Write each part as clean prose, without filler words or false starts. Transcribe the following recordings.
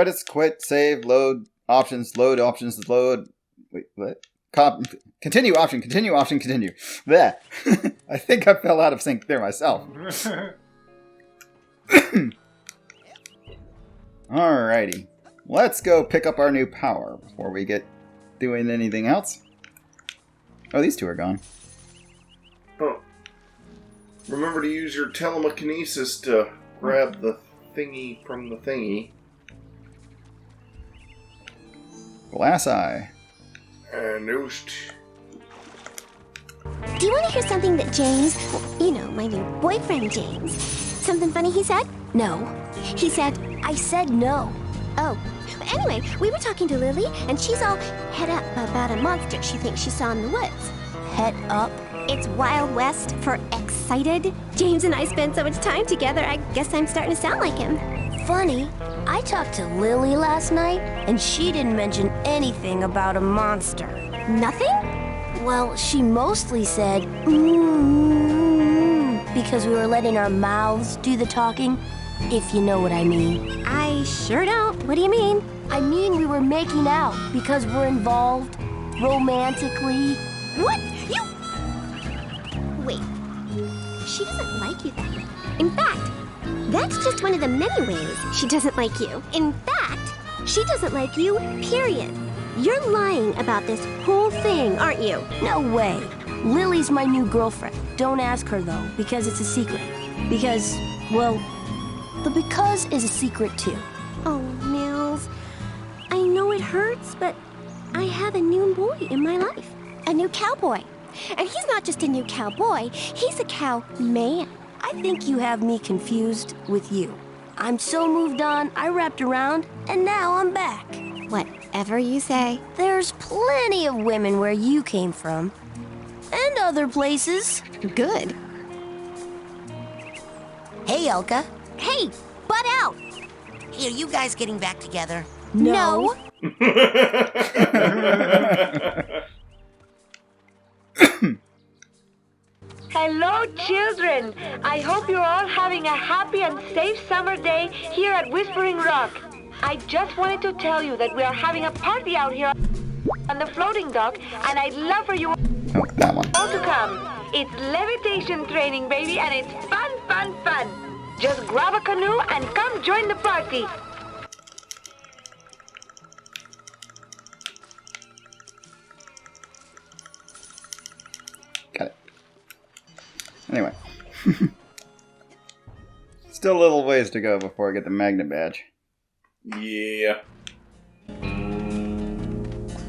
Credits, quit, save, load, options, load. Wait, what? Continue, option, continue. Bleh. I think I fell out of sync there myself. Alrighty. Let's go pick up our new power before we get doing anything else. Oh, these two are gone. Oh. Remember to use your telekinesis to grab the thingy from the thingy. Glass eye. And those Do you want to hear something that James, you know, my new boyfriend James, something funny he said? No. He said, I said no. Oh. Anyway, we were talking to Lily, and she's all head up about a monster she thinks she saw in the woods. Head up? It's Wild West for excited. James and I spend so much time together, I guess I'm starting to sound like him. Funny, I talked to Lily last night, and she didn't mention anything about a monster. Nothing? Well, she mostly said, because we were letting our mouths do the talking, if you know what I mean. I sure don't. What do you mean? I mean we were making out because we're involved romantically. What? You... Wait. She doesn't like you that way. In fact, that's just one of the many ways she doesn't like you. In fact, she doesn't like you, period. You're lying about this whole thing, aren't you? No way. Lily's my new girlfriend. Don't ask her, though, because it's a secret. Because, well, the because is a secret, too. Oh, Nils. I know it hurts, but I have a new boy in my life. A new cowboy. And he's not just a new cowboy, he's a cow man. I think you have me confused with you. I'm so moved on, I wrapped around, and now I'm back. Whatever you say. There's plenty of women where you came from. And other places. Good. Hey, Elka. Hey, butt out! Hey, are you guys getting back together? No. Hello, children! I hope you're all having a happy and safe summer day here at Whispering Rock. I just wanted to tell you that we are having a party out here on the floating dock, and I'd love for you Oh, that one. all to come. It's levitation training, baby, and it's fun, fun, fun. Just grab a canoe and come join the party. Got it. Anyway. Still a little ways to go before I get the magnet badge. Yeah.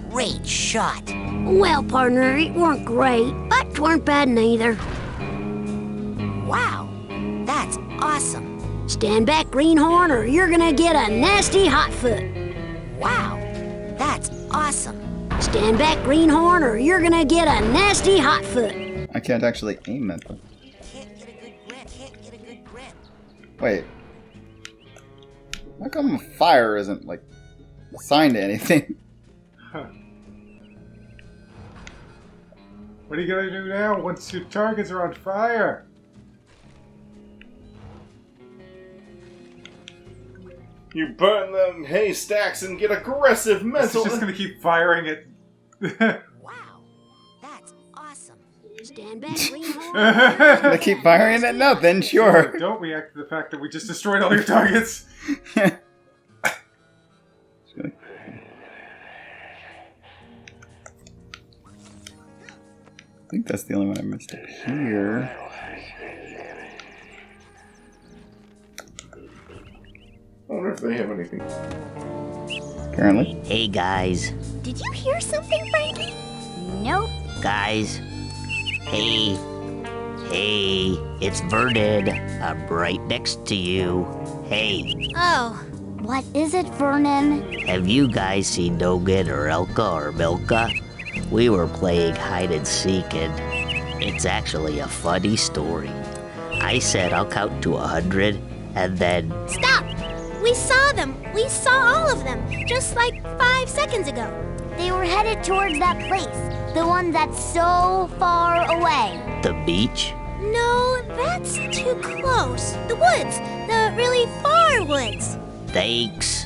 Great shot. Well, partner, it weren't great, but it weren't bad neither. Wow, that's awesome. Stand back, greenhorn, or you're gonna get a nasty hot foot. Wow, that's awesome. Stand back, greenhorn, or you're gonna get a nasty hot foot. I can't actually aim at them. Can't get a good grip. Wait. How come fire isn't, like, assigned to anything? Huh. What are you gonna do now once your targets are on fire? You burn them haystacks and get aggressive mental... It's just gonna keep firing it. Wow, that's awesome. Stand back, greenhorn. They keep firing at nothing, sure. Don't react to the fact that we just destroyed all your targets. I think that's the only one I missed up here. I wonder if they have anything. Apparently. Hey guys. Did you hear something, Frankie? Nope. Guys. Hey. Hey. It's Vernon. I'm right next to you. Hey. Oh, what is it, Vernon? Have you guys seen Nogan or Elka or Milka? We were playing hide and seek and it's actually a funny story. I said I'll count to 100 and then... Stop! We saw them. We saw all of them, just like 5 seconds ago. They were headed towards that place, the one that's so far away. The beach? No, that's too close. The woods, the really far woods. Thanks.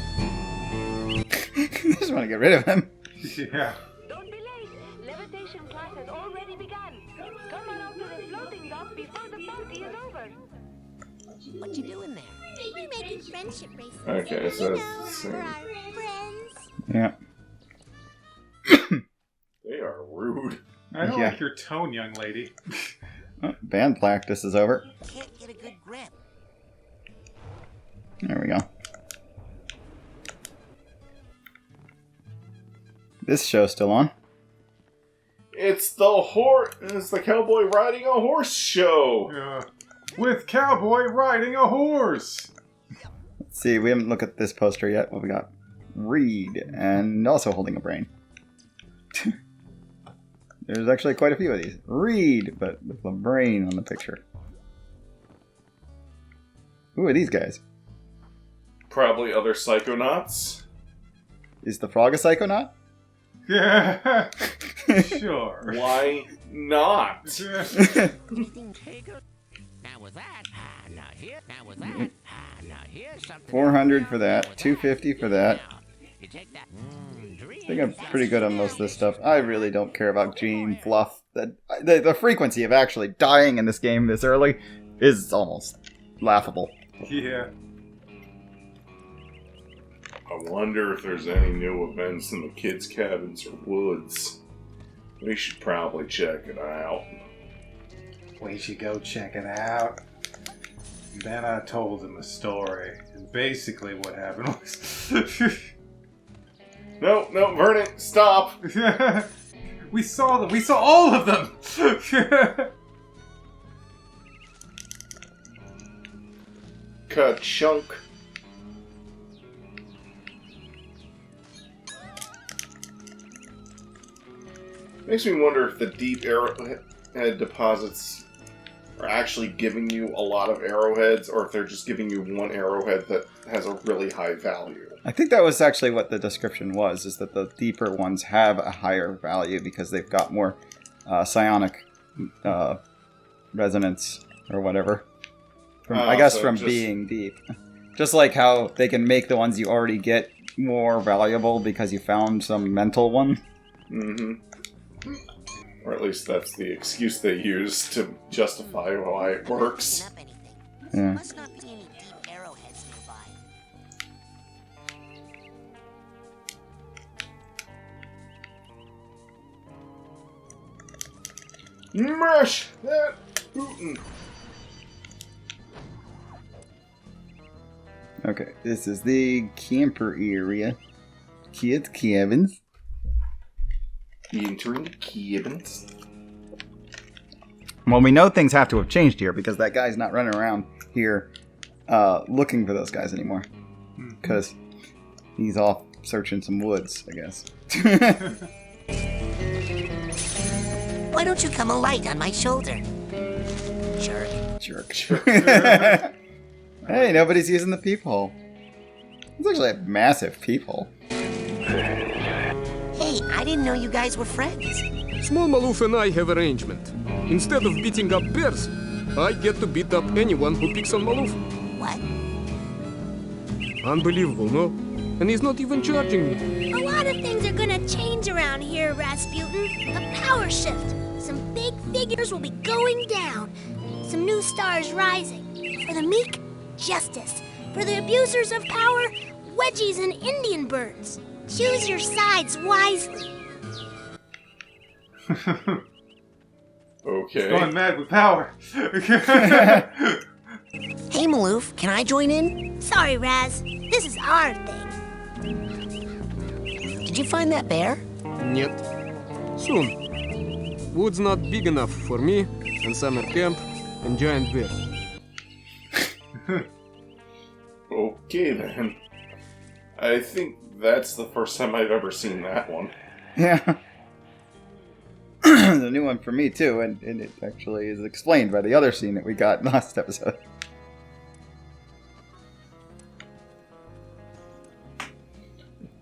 I just want to get rid of him. Yeah. Don't be late. Levitation class has already begun. Come on out to the floating dock before the party is over. What you doing there? We're making friendship bracelets. Okay, so You it's know, the for same. our friends. Yeah. They are rude. I don't Yeah. like your tone, young lady. Oh, band practice is over. Can't get a good grip. There we go. This show's still on. It's the cowboy riding a horse show. With cowboy riding a horse. Let's see, we haven't looked at this poster yet. What we got? Reed, and also holding a brain. There's actually quite a few of these. Reed, but with a brain on the picture. Who are these guys? Probably other Psychonauts. Is the frog a psychonaut? Yeah. Sure. Why not? Now with that, now here, now with that, now here's something. 400 for that, 250 for that. You take that. I think I'm pretty good on most of this stuff. I really don't care about gene fluff. The frequency of actually dying in this game this early is almost laughable. Yeah. I wonder if there's any new events in the kids' cabins or woods. We should probably check it out. We should go check it out. Then I told him a story. And basically what happened was... No, Vernon, stop! We saw them. We saw all of them. Ka-chunk. Makes me wonder if the deep arrowhead deposits are actually giving you a lot of arrowheads, or if they're just giving you one arrowhead that has a really high value. I think that was actually what the description was, is that the deeper ones have a higher value because they've got more psionic resonance or whatever. I guess from being deep. Just like how they can make the ones you already get more valuable because you found some mental one. Mm-hmm. Or at least that's the excuse they use to justify why it works. Up anything. Yeah. There must not be any deep arrowheads nearby. Mash that Putin. Okay, this is the camper area. Kids' cabins. Entering cabins. Well, we know things have to have changed here because that guy's not running around here looking for those guys anymore. Because he's off searching some woods, I guess. Why don't you come alight on my shoulder? Jerk. Jerk. Hey, nobody's using the peephole. It's actually a massive peephole. Hey, I didn't know you guys were friends. Small Maloof and I have arrangement. Instead of beating up bears, I get to beat up anyone who picks on Maloof. What? Unbelievable, no? And he's not even charging me. A lot of things are gonna change around here, Rasputin. A power shift. Some big figures will be going down. Some new stars rising. For the meek, justice. For the abusers of power, wedgies and Indian birds. Choose your sides wisely. Okay. Going mad with power. Hey, Maloof, can I join in? Sorry, Raz. This is our thing. Did you find that bear? Нет. Soon. Wood's not big enough for me, and summer camp, and giant bears. Okay then. I think that's the first time I've ever seen that one. Yeah. The new one for me, too, and it actually is explained by the other scene that we got last episode.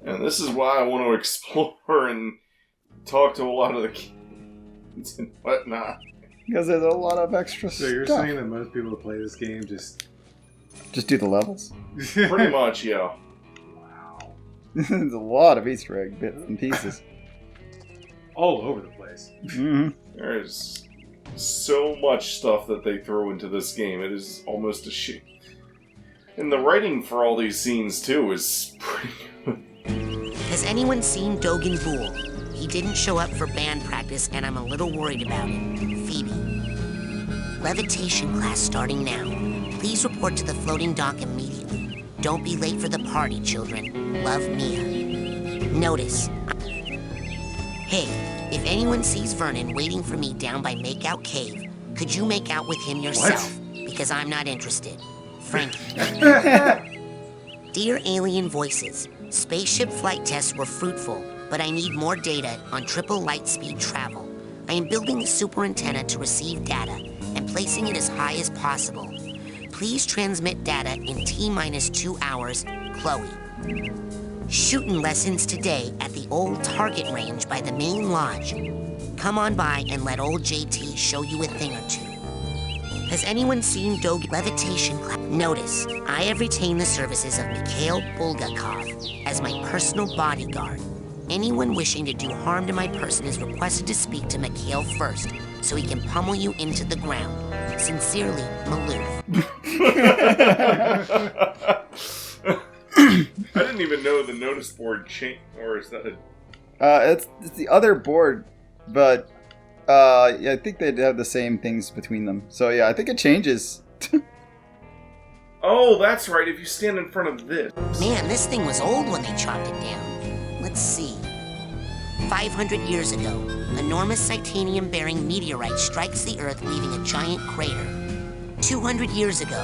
And this is why I want to explore and talk to a lot of the kids and whatnot. Because there's a lot of extra So you're stuff. saying that most people who play this game just... Just do the levels. Pretty much, yeah. Wow. There's a lot of Easter egg bits and pieces. All over the place. Mm-hmm. There's so much stuff that they throw into this game. It is almost a shame. And the writing for all these scenes, too, is pretty good. Has anyone seen Dogan Boole? He didn't show up for band practice, and I'm a little worried about him. Phoebe. Levitation class starting now. Please report to the floating dock immediately. Don't be late for the party, children. Love, Mia. Notice. Hey, if anyone sees Vernon waiting for me down by Makeout Cave, could you make out with him yourself? Because I'm not interested. Frankie. Dear Alien Voices, spaceship flight tests were fruitful, but I need more data on triple light speed travel. I am building the super antenna to receive data and placing it as high as possible. Please transmit data in T-minus 2 hours, Chloe. Shooting lessons today at the old target range by the main lodge. Come on by and let old JT show you a thing or two. Has anyone seen Dog Levitation class? Notice, I have retained the services of Mikhail Bulgakov as my personal bodyguard. Anyone wishing to do harm to my person is requested to speak to Mikhail first, so he can pummel you into the ground. Sincerely, Maloof. I didn't even know the notice board changed, or is that a... It's the other board, but yeah, I think they'd have the same things between them. So yeah, I think it changes. Oh, that's right, if you stand in front of this. Man, this thing was old when they chopped it down. Let's see. 500 years ago, enormous Titanium-bearing meteorite strikes the Earth, leaving a giant crater. 200 years ago,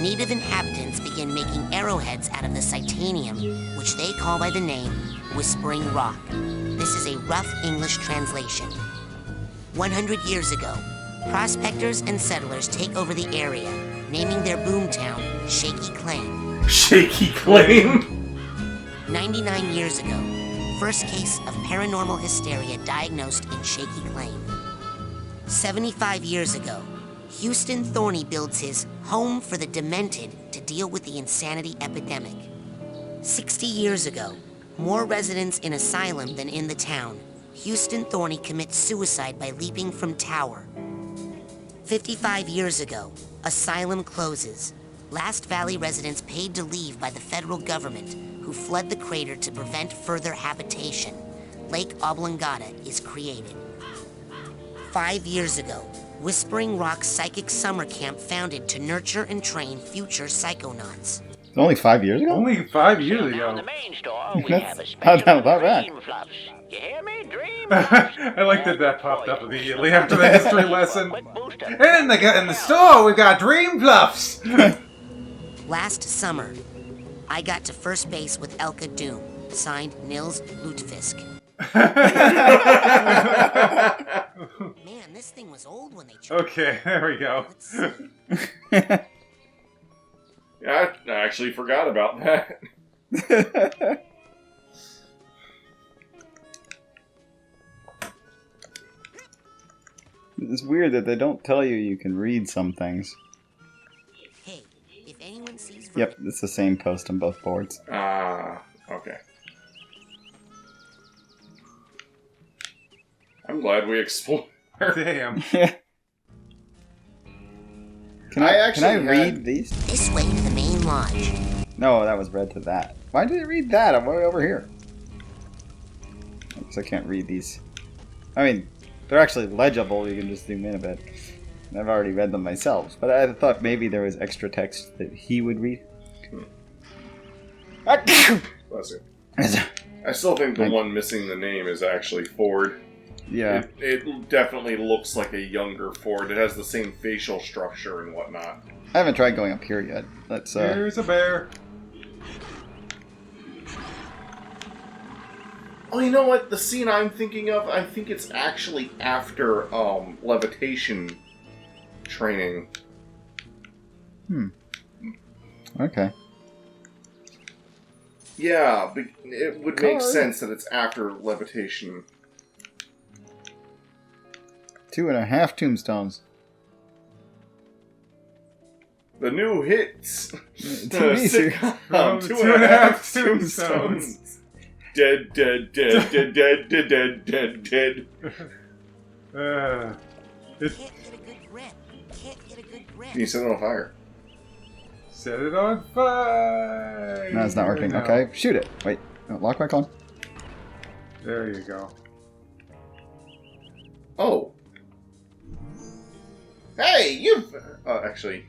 native inhabitants began making arrowheads out of the Titanium, which they call by the name Whispering Rock. This is a rough English translation. 100 years ago, prospectors and settlers take over the area, naming their boomtown Shaky Claim. Shaky Claim? 99 years ago, first case of paranormal hysteria diagnosed in Shaky Claim. 75 years ago, Houston Thorny builds his Home for the Demented to deal with the insanity epidemic. 60 years ago, more residents in asylum than in the town. Houston Thorny commits suicide by leaping from tower. 55 years ago, asylum closes. Last Valley residents paid to leave by the federal government, who flood the crater to prevent further habitation. Lake Oblongata is created. 5 years ago, Whispering Rock Psychic Summer Camp founded to nurture and train future Psychonauts. It's only 5 years ago? Only 5 years Now in ago. the main store, we have a That's special not bad. dream fluffs. You hear me? Dream fluffs. I like that popped up immediately after the history lesson. Quick booster. And in the store, we've got Dream Fluffs. Last summer, I got to first base with Elka Doom, signed Nils Lutefisk. Man, this thing was old when they chose. Okay, there we go. Let's see. Yeah, I actually forgot about that. It's weird that they don't tell you can read some things. Hey, if anyone sees... Yep, it's the same post on both boards. Okay. I'm glad we explored. Damn. Yeah. Can I I actually read had- these? This way to the main lodge. No, that was read to that. Why did it read that? I'm way over here. I guess I can't read these. I mean, they're actually legible. You can just zoom in a bit. And I've already read them myself, but I thought maybe there was extra text that he would read. Bless you. I still think the one missing the name is actually Ford. Yeah. It definitely looks like a younger Ford. It has the same facial structure and whatnot. I haven't tried going up here yet. Let's Here's a bear. Oh, you know what? The scene I'm thinking of, I think it's actually after levitation training. Okay. Yeah, but it would make Card. sense that it's after levitation. 2.5 tombstones. The new hits. TV series. Sitcom, From 2.5 tombstones. tombstones. Dead, dead, dead, dead, dead, dead, dead, dead, dead. It's Can't get a good grip. Can't get a good grip. You set it on fire. set it on fire. No, it's not working. No. Okay, shoot it. Wait, no, lock back on. There you go. Oh. Hey, you... actually...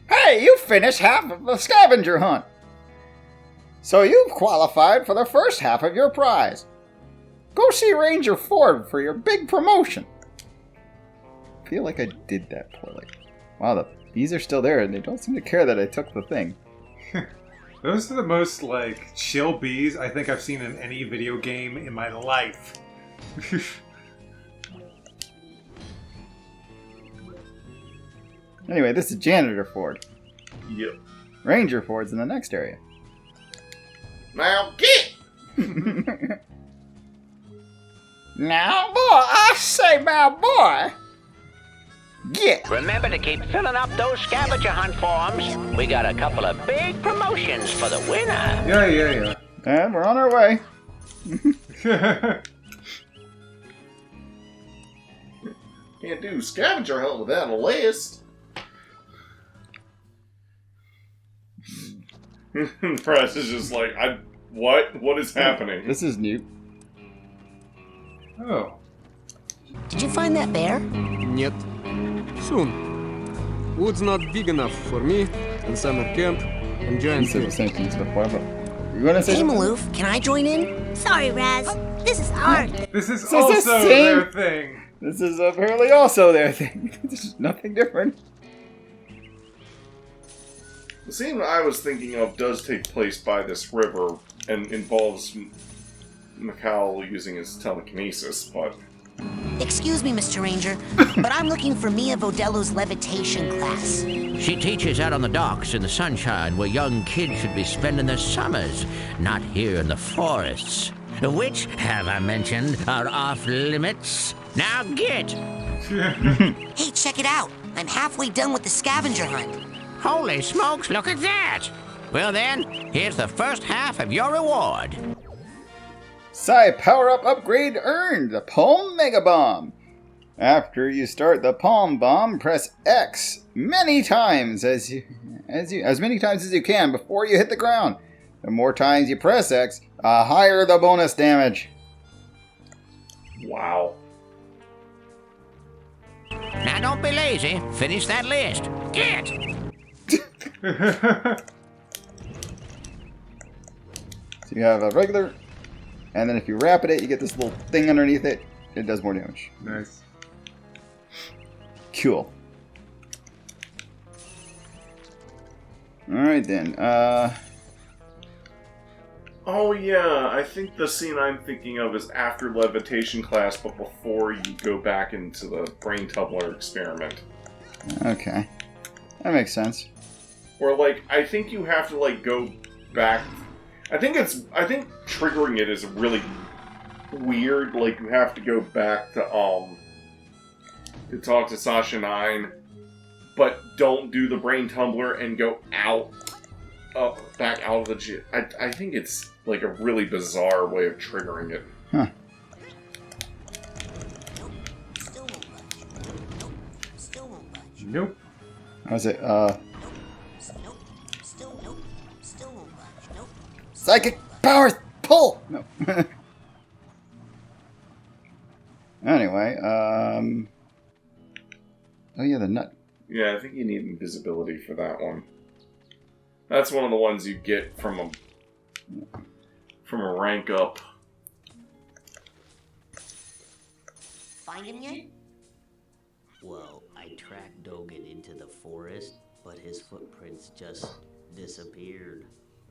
Hey, you finished half of the scavenger hunt. So you've qualified for the first half of your prize. Go see Ranger Ford for your big promotion. I feel like I did that poorly. Wow, the bees are still there and they don't seem to care that I took the thing. Those are the most, like, chill bees I think I've seen in any video game in my life. Anyway, this is Janitor Ford. Yep. Ranger Ford's in the next area. Now get! Now, boy, I say, my boy, get. Remember to keep filling up those scavenger hunt forms. We got a couple of big promotions for the winner. Yeah. And we're on our way. Can't do scavenger hunt without a list. Press is just like, what? What is happening? This is new. Oh. Did you find that bear? Нет. Soon. Wood's not big enough for me, and summer camp, and You giant said the fish. same things before, but you're gonna say Hey, something? Maloof, can I join in? Sorry, Raz. This is hard. This is This is also the same- their thing. This is apparently also their thing. This is nothing different. The scene I was thinking of does take place by this river and involves Mikhail using his telekinesis, but... Excuse me, Mr. Ranger, but I'm looking for Mia Vodello's levitation class. She teaches out on the docks in the sunshine where young kids should be spending their summers, not here in the forests, which, have I mentioned, are off limits. Now get! Hey, check it out. I'm halfway done with the scavenger hunt. Holy smokes, look at that! Well then, here's the first half of your reward. Psy power-up upgrade earned, the Palm Mega Bomb. After you start the Palm Bomb, press X many times as many times as you can before you hit the ground. The more times you press X, the higher the bonus damage. Wow. Now don't be lazy. Finish that list. Get! So you have a regular, and then if you rapid it, you get this little thing underneath it. It does more damage. Nice. Cool. Alright then, Oh yeah, I think the scene I'm thinking of is after levitation class, but before you go back into the brain tumbler experiment. okay. That makes sense. Or like, I think you have to like go back. I think triggering it is really weird. Like you have to go back to talk to Sasha 9, but don't do the brain tumbler and go back out of the gym. I think it's like a really bizarre way of triggering it. Huh. Still won't budge. Nope. Still won't budge. Nope. How's it, Nope. Still nope. Still won't budge. Nope. Psychic powers, pull! No. Anyway, oh yeah, the nut. Yeah, I think you need invisibility for that one. That's one of the ones you get from a rank up. Find him yet? Well, I tracked Dogan into the forest, but his footprints just disappeared.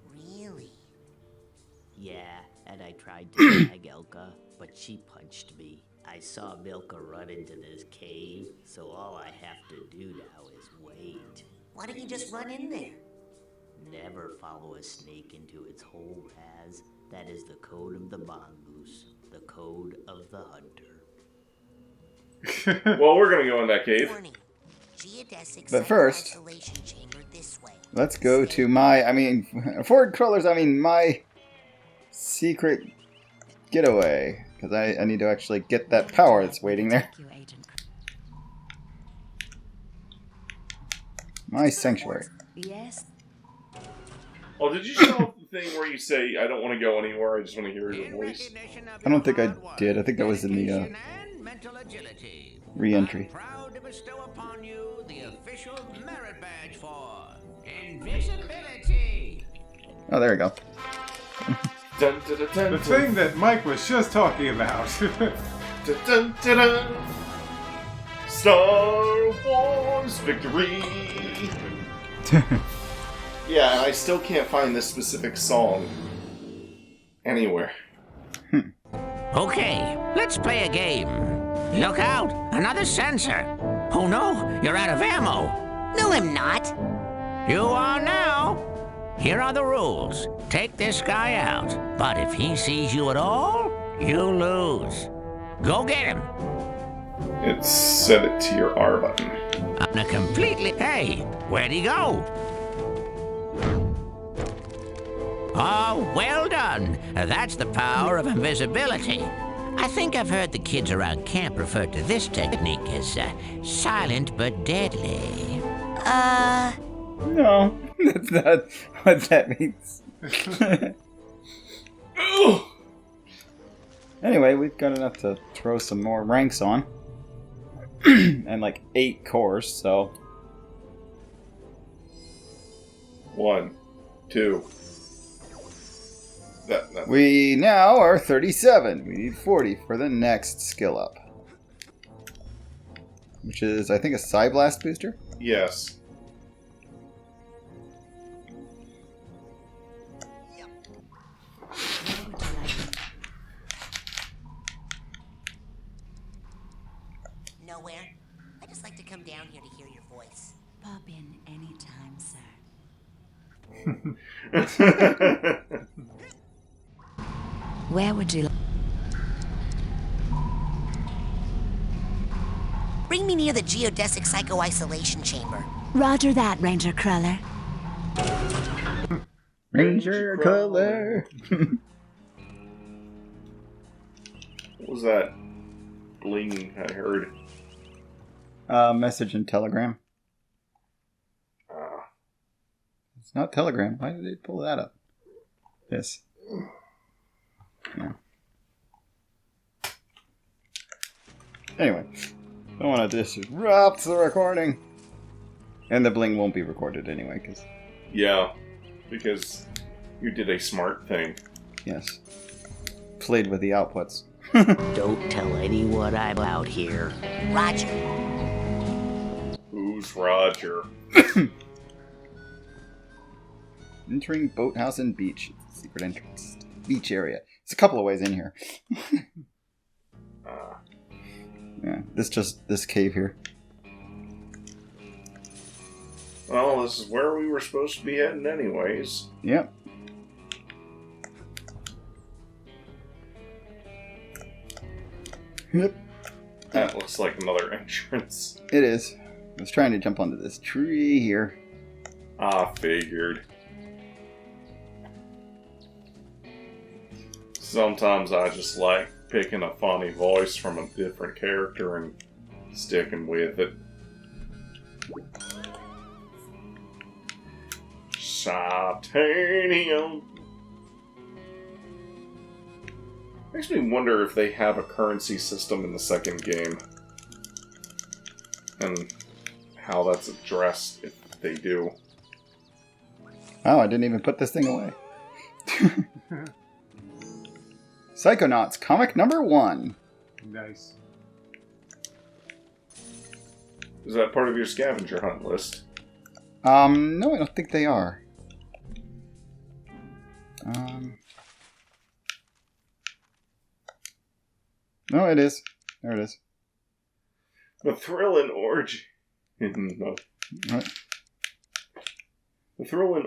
Really? Yeah, and I tried to tag Elka, but she punched me. I saw Milka run into this cave, so all I have to do now is wait. Why don't you just run in there? Never follow a snake into its hole, Raz. That is the code of the mongoose, the code of the hunter. Well, we're gonna go in that cave. Warning. Geodesic But first- isolation chamber this way. Let's go to my secret getaway. Because I need to actually get that power that's waiting there. My sanctuary. Yes. Oh, did you show the thing where you say, I don't want to go anywhere, I just want to hear your voice? I don't think I did. I think that was in the re-entry. Proud to bestow upon you the official merit badge for invisibility. Oh, there we go. Dun, dun, dun, dun, The thing that Mike was just talking about. dun, dun, dun, dun. Star Wars victory! Yeah, and I still can't find this specific song anywhere. Okay, let's play a game. Look out! Another sensor! Oh no, you're out of ammo! No, I'm not. You are now! Here are the rules. Take this guy out, but if he sees you at all, you lose. Go get him! It's set it to your R button. On a completely... Hey, where'd he go? Oh, well done. That's the power of invisibility. I think I've heard the kids around camp refer to this technique as silent but deadly. No, that's not what that means. Anyway, we've got enough to throw some more ranks on. And like 8 cores, so... 1, 2. That. We now are 37. We need 40 for the next skill up. Which is, I think, a Psy Blast booster? Yes. Nowhere. I just like to come down here to hear your voice. Pop in anytime, sir. Where would you... Bring me near the geodesic psycho-isolation chamber. Roger that, Ranger Cruller. Ranger Color! What was that bling I heard? Message and Telegram. It's not Telegram. Why did they pull that up? This. Yeah. Anyway, don't want to disrupt the recording. And the bling won't be recorded anyway, because... Yeah, because you did a smart thing. Yes. Played with the outputs. Don't tell anyone I'm out here. Roger. Who's Roger? Entering Boathouse and Beach. Secret entrance. Beach area. It's a couple of ways in here. Yeah, this cave here. Well, this is where we were supposed to be heading anyways. Yep. Yep. That looks like another entrance. It is. I was trying to jump onto this tree here. I figured. Sometimes I just like picking a funny voice from a different character and sticking with it. Titanium. Makes me wonder if they have a currency system in the second game. And how that's addressed if they do. Oh, I didn't even put this thing away. Psychonauts, comic number 1. Nice. Is that part of your scavenger hunt list? No, I don't think they are. No, it is. There it is. The thrill and origin... no. What? The thrill and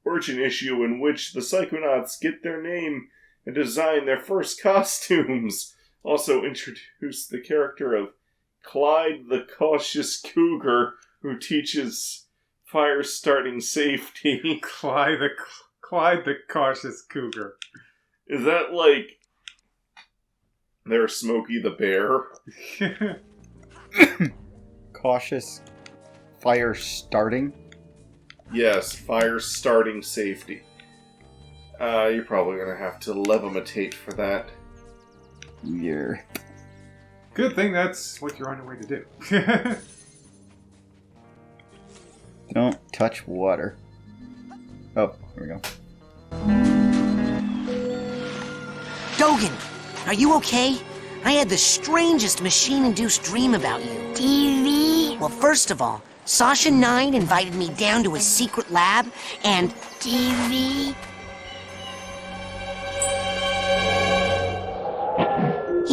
origin issue in which the Psychonauts get their name and design their first costumes also introduced the character of Clyde the Cautious Cougar, who teaches fire starting safety. Clyde the Cautious Cougar. Is that like there's Smokey the Bear? Cautious fire starting. Yes, fire starting safety. You're probably gonna have to levitate for that. Yeah. Good thing that's what you're on your way to do. Don't touch water. Oh, here we go. Dogen, are you okay? I had the strangest machine-induced dream about you. TV? Well, first of all, Sasha 9 invited me down to his secret lab, and TV?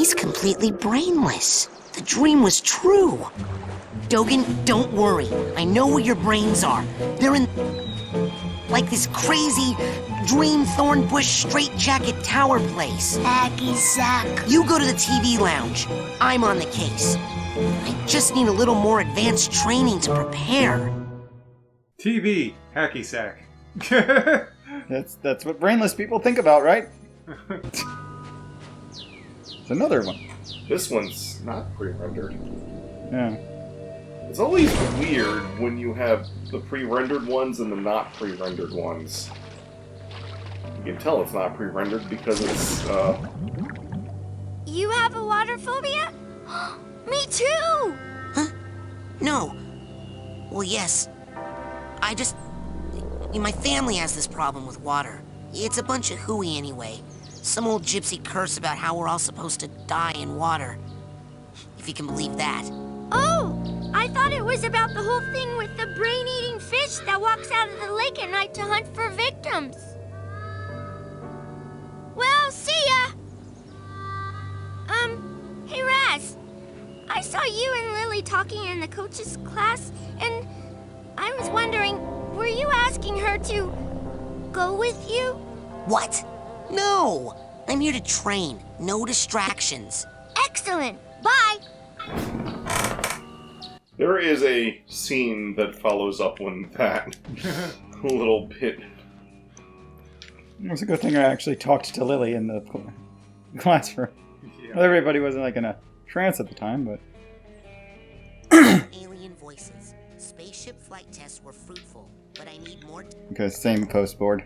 he's completely brainless. The dream was true. Dogen, don't worry. I know where your brains are. They're in, like, this crazy dream thornbush straitjacket tower place. Hacky sack. You go to the TV lounge. I'm on the case. I just need a little more advanced training to prepare. TV, hacky sack. That's what brainless people think about, right? It's another one. This one's not pre-rendered. Yeah. It's always weird when you have the pre-rendered ones and the not pre-rendered ones. You can tell it's not pre-rendered because it's, You have a water phobia? Me too! Huh? No. Well, yes. My family has this problem with water. It's a bunch of hooey anyway. Some old gypsy curse about how we're all supposed to die in water. If you can believe that. Oh! I thought it was about the whole thing with the brain-eating fish that walks out of the lake at night to hunt for victims. Well, see ya! Hey Raz. I saw you and Lily talking in the coach's class, and I was wondering, were you asking her to go with you? What? No! I'm here to train. No distractions. Excellent! Bye! there is a scene that follows up on that a little bit. It was a good thing I actually talked to Lily in the classroom. Yeah. Well, everybody wasn't like in a trance at the time, but Alien voices. Spaceship flight tests were fruitful, but I need more. okay, same post board.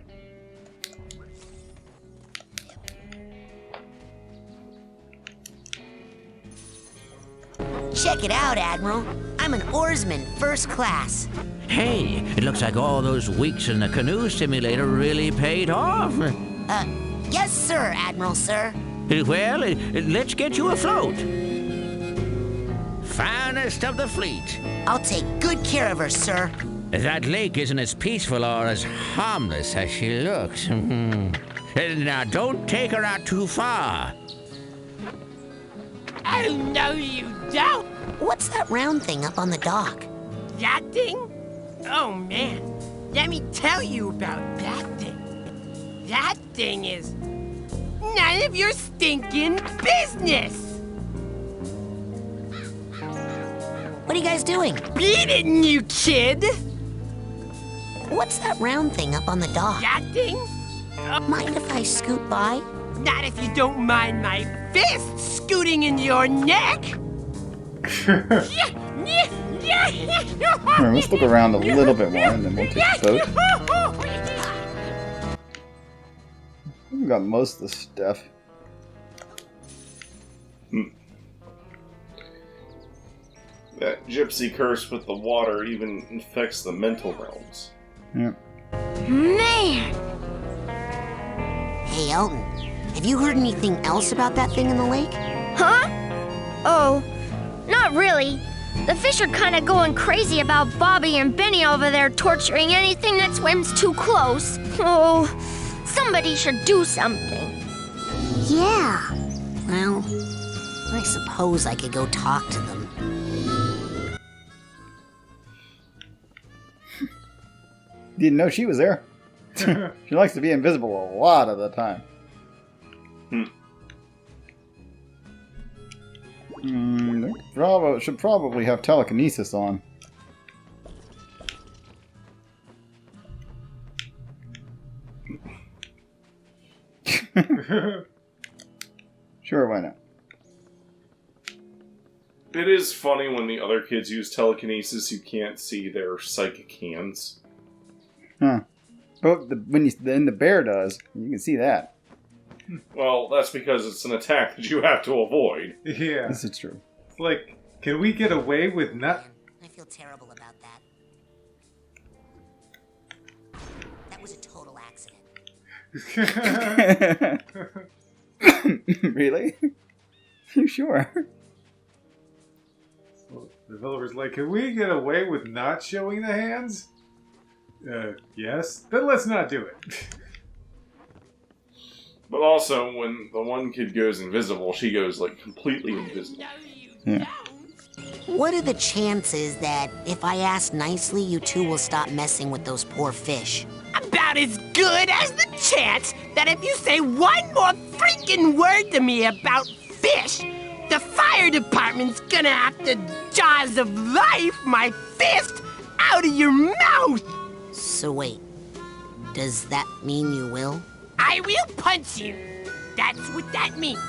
Check it out, Admiral. I'm an oarsman, first class. Hey, it looks like all those weeks in the canoe simulator really paid off. Yes, sir, Admiral, sir. Well, let's get you afloat. Finest of the fleet. I'll take good care of her, sir. That lake isn't as peaceful or as harmless as she looks. Now, don't take her out too far. Oh, no, you don't. What's that round thing up on the dock? That thing? Oh, man. Let me tell you about that thing. That thing is none of your stinking business. What are you guys doing? Beat it, you kid. What's that round thing up on the dock? That thing? Mind if I scoot by? Not if you don't mind my fist scooting in your neck. Alright, let's look around a little bit more and then we'll take the boat. We've got most of the stuff. That gypsy curse with the water even infects the mental realms. Yeah. Man! Hey, Elton, have you heard anything else about that thing in the lake? Huh? Oh, not really. The fish are kind of going crazy about Bobby and Benny over there torturing anything that swims too close. Oh, somebody should do something. Yeah. Well, I suppose I could go talk to them. Didn't know she was there. She likes to be invisible a lot of the time. They should probably have telekinesis on. Sure, why not? It is funny when the other kids use telekinesis, you can't see their psychic hands. Huh. But when the bear does, you can see that. Well, that's because it's an attack that you have to avoid. Yeah. This is true. It's like, can we get away with not... I feel terrible about that. That was a total accident. Really? You sure? The developer's like, can we get away with not showing the hands? Yes. Then let's not do it. But also, when the one kid goes invisible, she goes, like, completely invisible. Yeah. What are the chances that if I ask nicely, you two will stop messing with those poor fish? About as good as the chance that if you say one more freaking word to me about fish, the fire department's gonna have to jaws of life my fist out of your mouth! So wait, does that mean you will? I will punch you! That's what that means.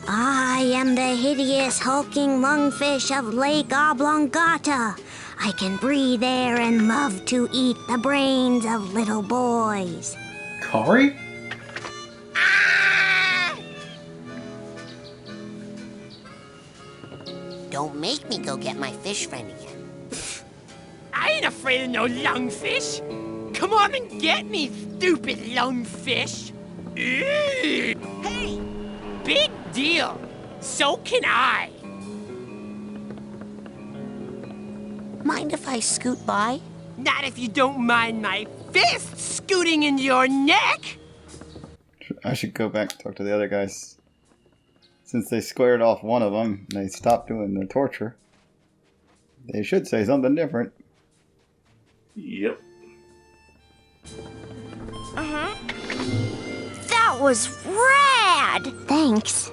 I am the hideous, hulking lungfish of Lake Oblongata. I can breathe air and love to eat the brains of little boys. Kari? Don't make me go get my fish friend again. I ain't afraid of no lungfish. Come on and get me, stupid lungfish. Hey! Big deal. So can I. Mind if I scoot by? Not if you don't mind my fist scooting in your neck. I should go back and talk to the other guys. Since they squared off one of them, and they stopped doing the torture. They should say something different. Yep. That was rad! Thanks.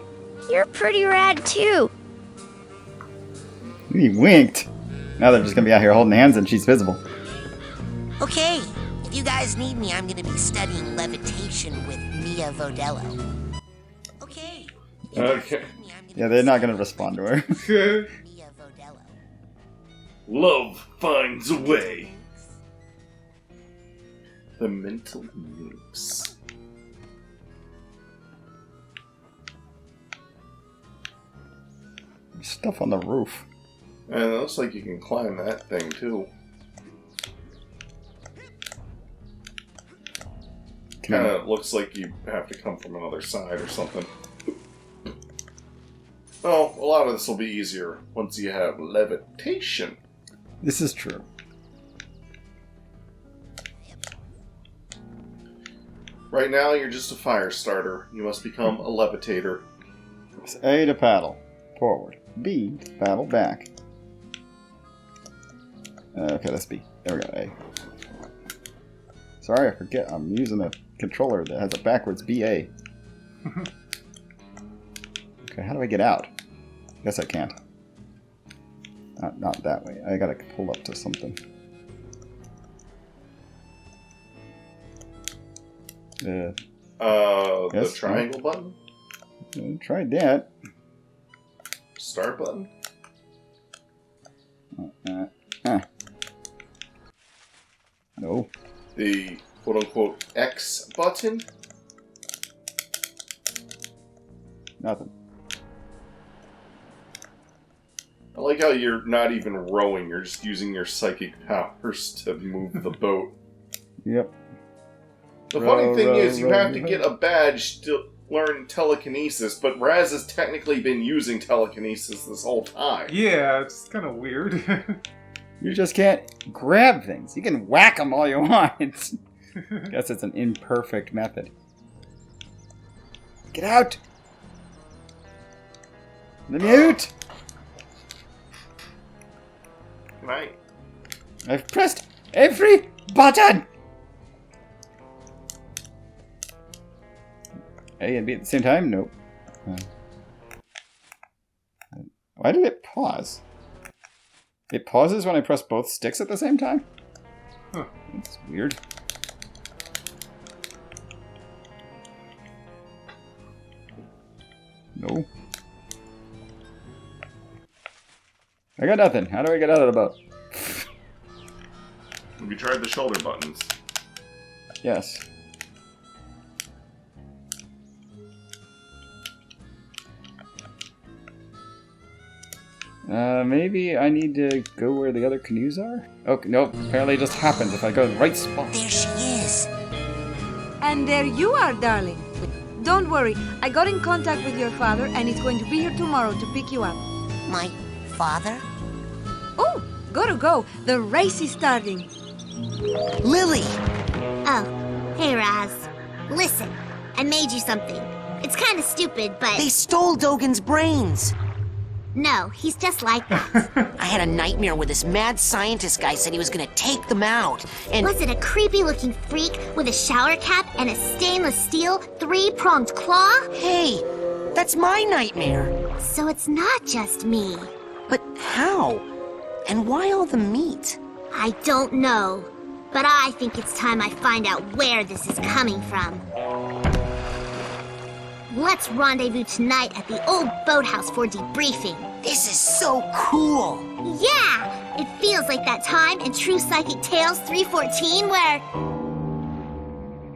You're pretty rad too. He winked. Now they're just gonna be out here holding hands and she's visible. Okay, if you guys need me, I'm gonna be studying levitation with Mia Vodello. Okay. Okay. Yeah, they're not gonna respond to her. Mia Vodello. Love finds a way. The mental nukes. Stuff on the roof. And it looks like you can climb that thing too. Kind of looks like you have to come from another side or something. Oh, a lot of this will be easier once you have levitation. This is true. Right now, you're just a fire starter. You must become a levitator. Press A to paddle forward. B to paddle back. Okay, that's B. There we go, A. Sorry, I forget. I'm using a controller that has a backwards BA. Okay, how do I get out? Guess I can't. Not that way. I gotta pull up to something. The Yes, triangle button? Tried that. Start button? No. The quote-unquote X button? Nothing. I like how you're not even rowing, you're just using your psychic powers to move the boat. Yep. The funny thing is, you have to get a badge to learn telekinesis, but Raz has technically been using telekinesis this whole time. Yeah, it's kind of weird. You just can't grab things. You can whack them all you want. Guess it's an imperfect method. Get out! The mute! Right. I've pressed every button! A and B at the same time? Nope. Why did it pause? It pauses when I press both sticks at the same time? Huh. That's weird. I got nothing. How do I get out of the boat? Have you tried the shoulder buttons? Yes. Maybe I need to go where the other canoes are? Oh, nope. Apparently it just happens if I go to the right spot. There she is. And there you are, darling. Don't worry, I got in contact with your father and he's going to be here tomorrow to pick you up. My father? Oh, gotta go. The race is starting. Lily! Oh, hey Raz. Listen, I made you something. It's kind of stupid, but... They stole Dogen's brains! No, he's just like that. I had a nightmare where this mad scientist guy said he was gonna take them out, and... Was it a creepy-looking freak with a shower cap and a stainless steel, three-pronged claw? Hey, that's my nightmare. So it's not just me. But how? And why all the meat? I don't know. But I think it's time I find out where this is coming from. Let's rendezvous tonight at the old boathouse for debriefing. This is so cool! Yeah! It feels like that time in True Psychic Tales 314 where...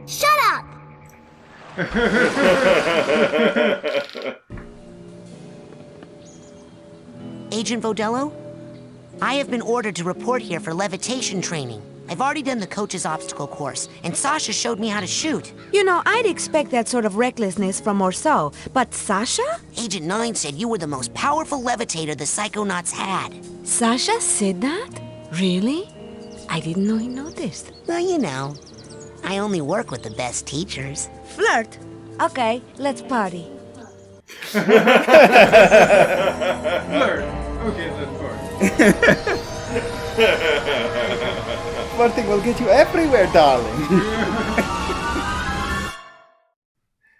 Shut up! Agent Vodello? I have been ordered to report here for levitation training. I've already done the coach's obstacle course, and Sasha showed me how to shoot. You know, I'd expect that sort of recklessness from Orso, but Sasha? Agent 9 said you were the most powerful levitator the Psychonauts had. Sasha said that? Really? I didn't know he noticed. Well, you know, I only work with the best teachers. Flirt? Okay, let's party. Flirt. Okay, let's party. Flirting will get you everywhere, darling.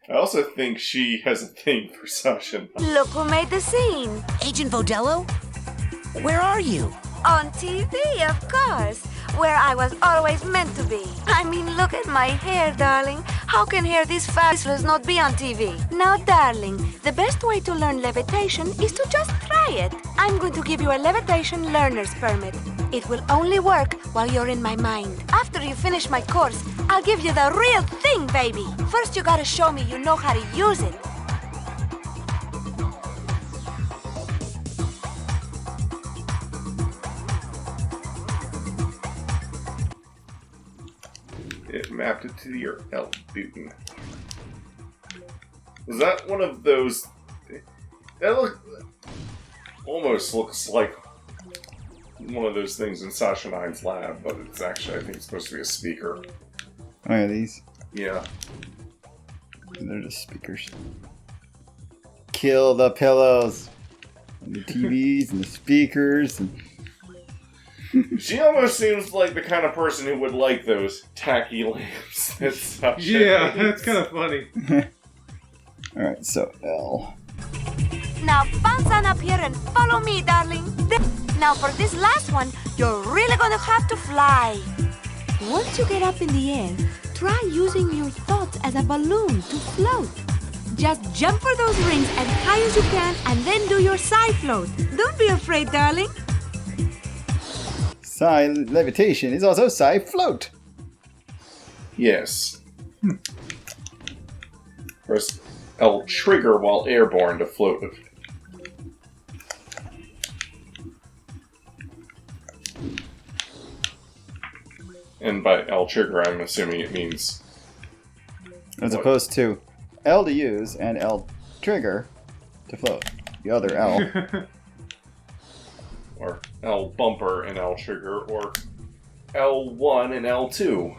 I also think she has a thing for Sasha. Look who made the scene. Agent Vodello? Where are you? On TV, of course. Where I was always meant to be. I mean, look at my hair, darling. How can hair this fabulous not be on TV? Now, darling, the best way to learn levitation is to just try it. I'm going to give you a levitation learner's permit. It will only work while you're in my mind. After you finish my course, I'll give you the real thing, baby. First, you gotta show me you know how to use it. It mapped it to your L button. Was that one of those? That almost looks like one of those things in Sasha 9's lab, but it's actually, I think it's supposed to be a speaker. Oh yeah, these? Yeah. They're just speakers. Kill the pillows! And the TVs and the speakers and... She almost seems like the kind of person who would like those tacky lamps that Sasha Yeah, hates. that's kind of funny. Alright, so L. Now bounce on up here and follow me, darling. Now for this last one, you're really gonna have to fly. Once you get up in the air, try using your thoughts as a balloon to float. Just jump for those rings as high as you can and then do your side float. Don't be afraid, darling. Psi levitation is also Psi float. Yes. Press L trigger while airborne to float. And by L trigger, I'm assuming it means... As what? opposed to L to use and L trigger to float. The other L. Or L bumper and L trigger, or L1 and L2.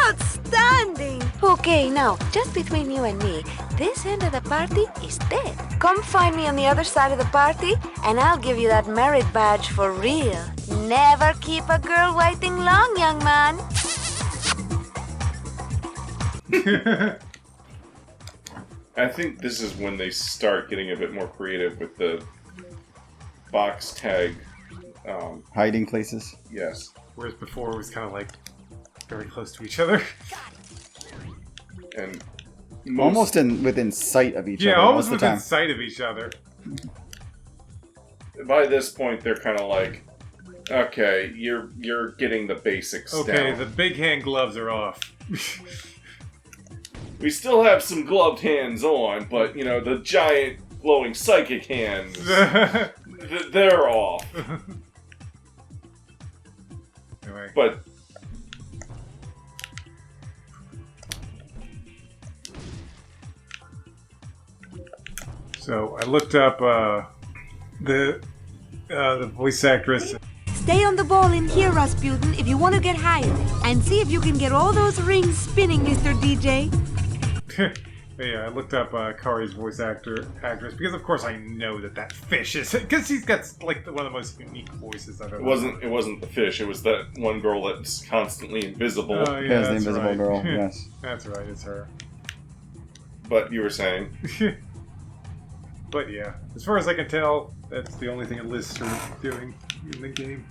Outstanding! Okay, now, just between you and me, this end of the party is dead. Come find me on the other side of the party, and I'll give you that merit badge for real. Never keep a girl waiting long, young man. I think this is when they start getting a bit more creative with the box tag. Hiding places. Yes. Whereas before it was kind of like very close to each other. And Almost within sight of each other. Yeah, almost most of the within time. sight of each other. By this point, they're kind of like, okay, you're getting the basics Okay, down. the big hand gloves are off. We still have some gloved hands on, but, you know, the giant glowing psychic hands, they're off. Anyway. But... So, I looked up, the voice actress. Stay on the ball in here, Rasputin, if you want to get higher. And see if you can get all those rings spinning, Mr. DJ. Yeah, I looked up Kari's voice actress because, of course, I know that fish is because he's got like one of the most unique voices I've ever. It wasn't the fish. It was that one girl that's constantly invisible. Oh yeah, There's the invisible right. girl. Yes, that's right. It's her. But you were saying. But yeah, as far as I can tell, that's the only thing it lists her doing in the game.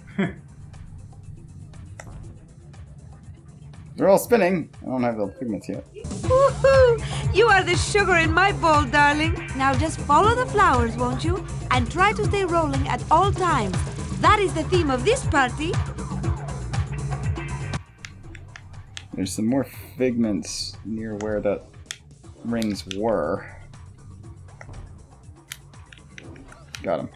they're all spinning. I don't have the pigments yet. Woohoo! You are the sugar in my bowl, darling. Now just follow the flowers, won't you? And try to stay rolling at all times. That is the theme of this party. There's some more figments near where the rings were. Got him.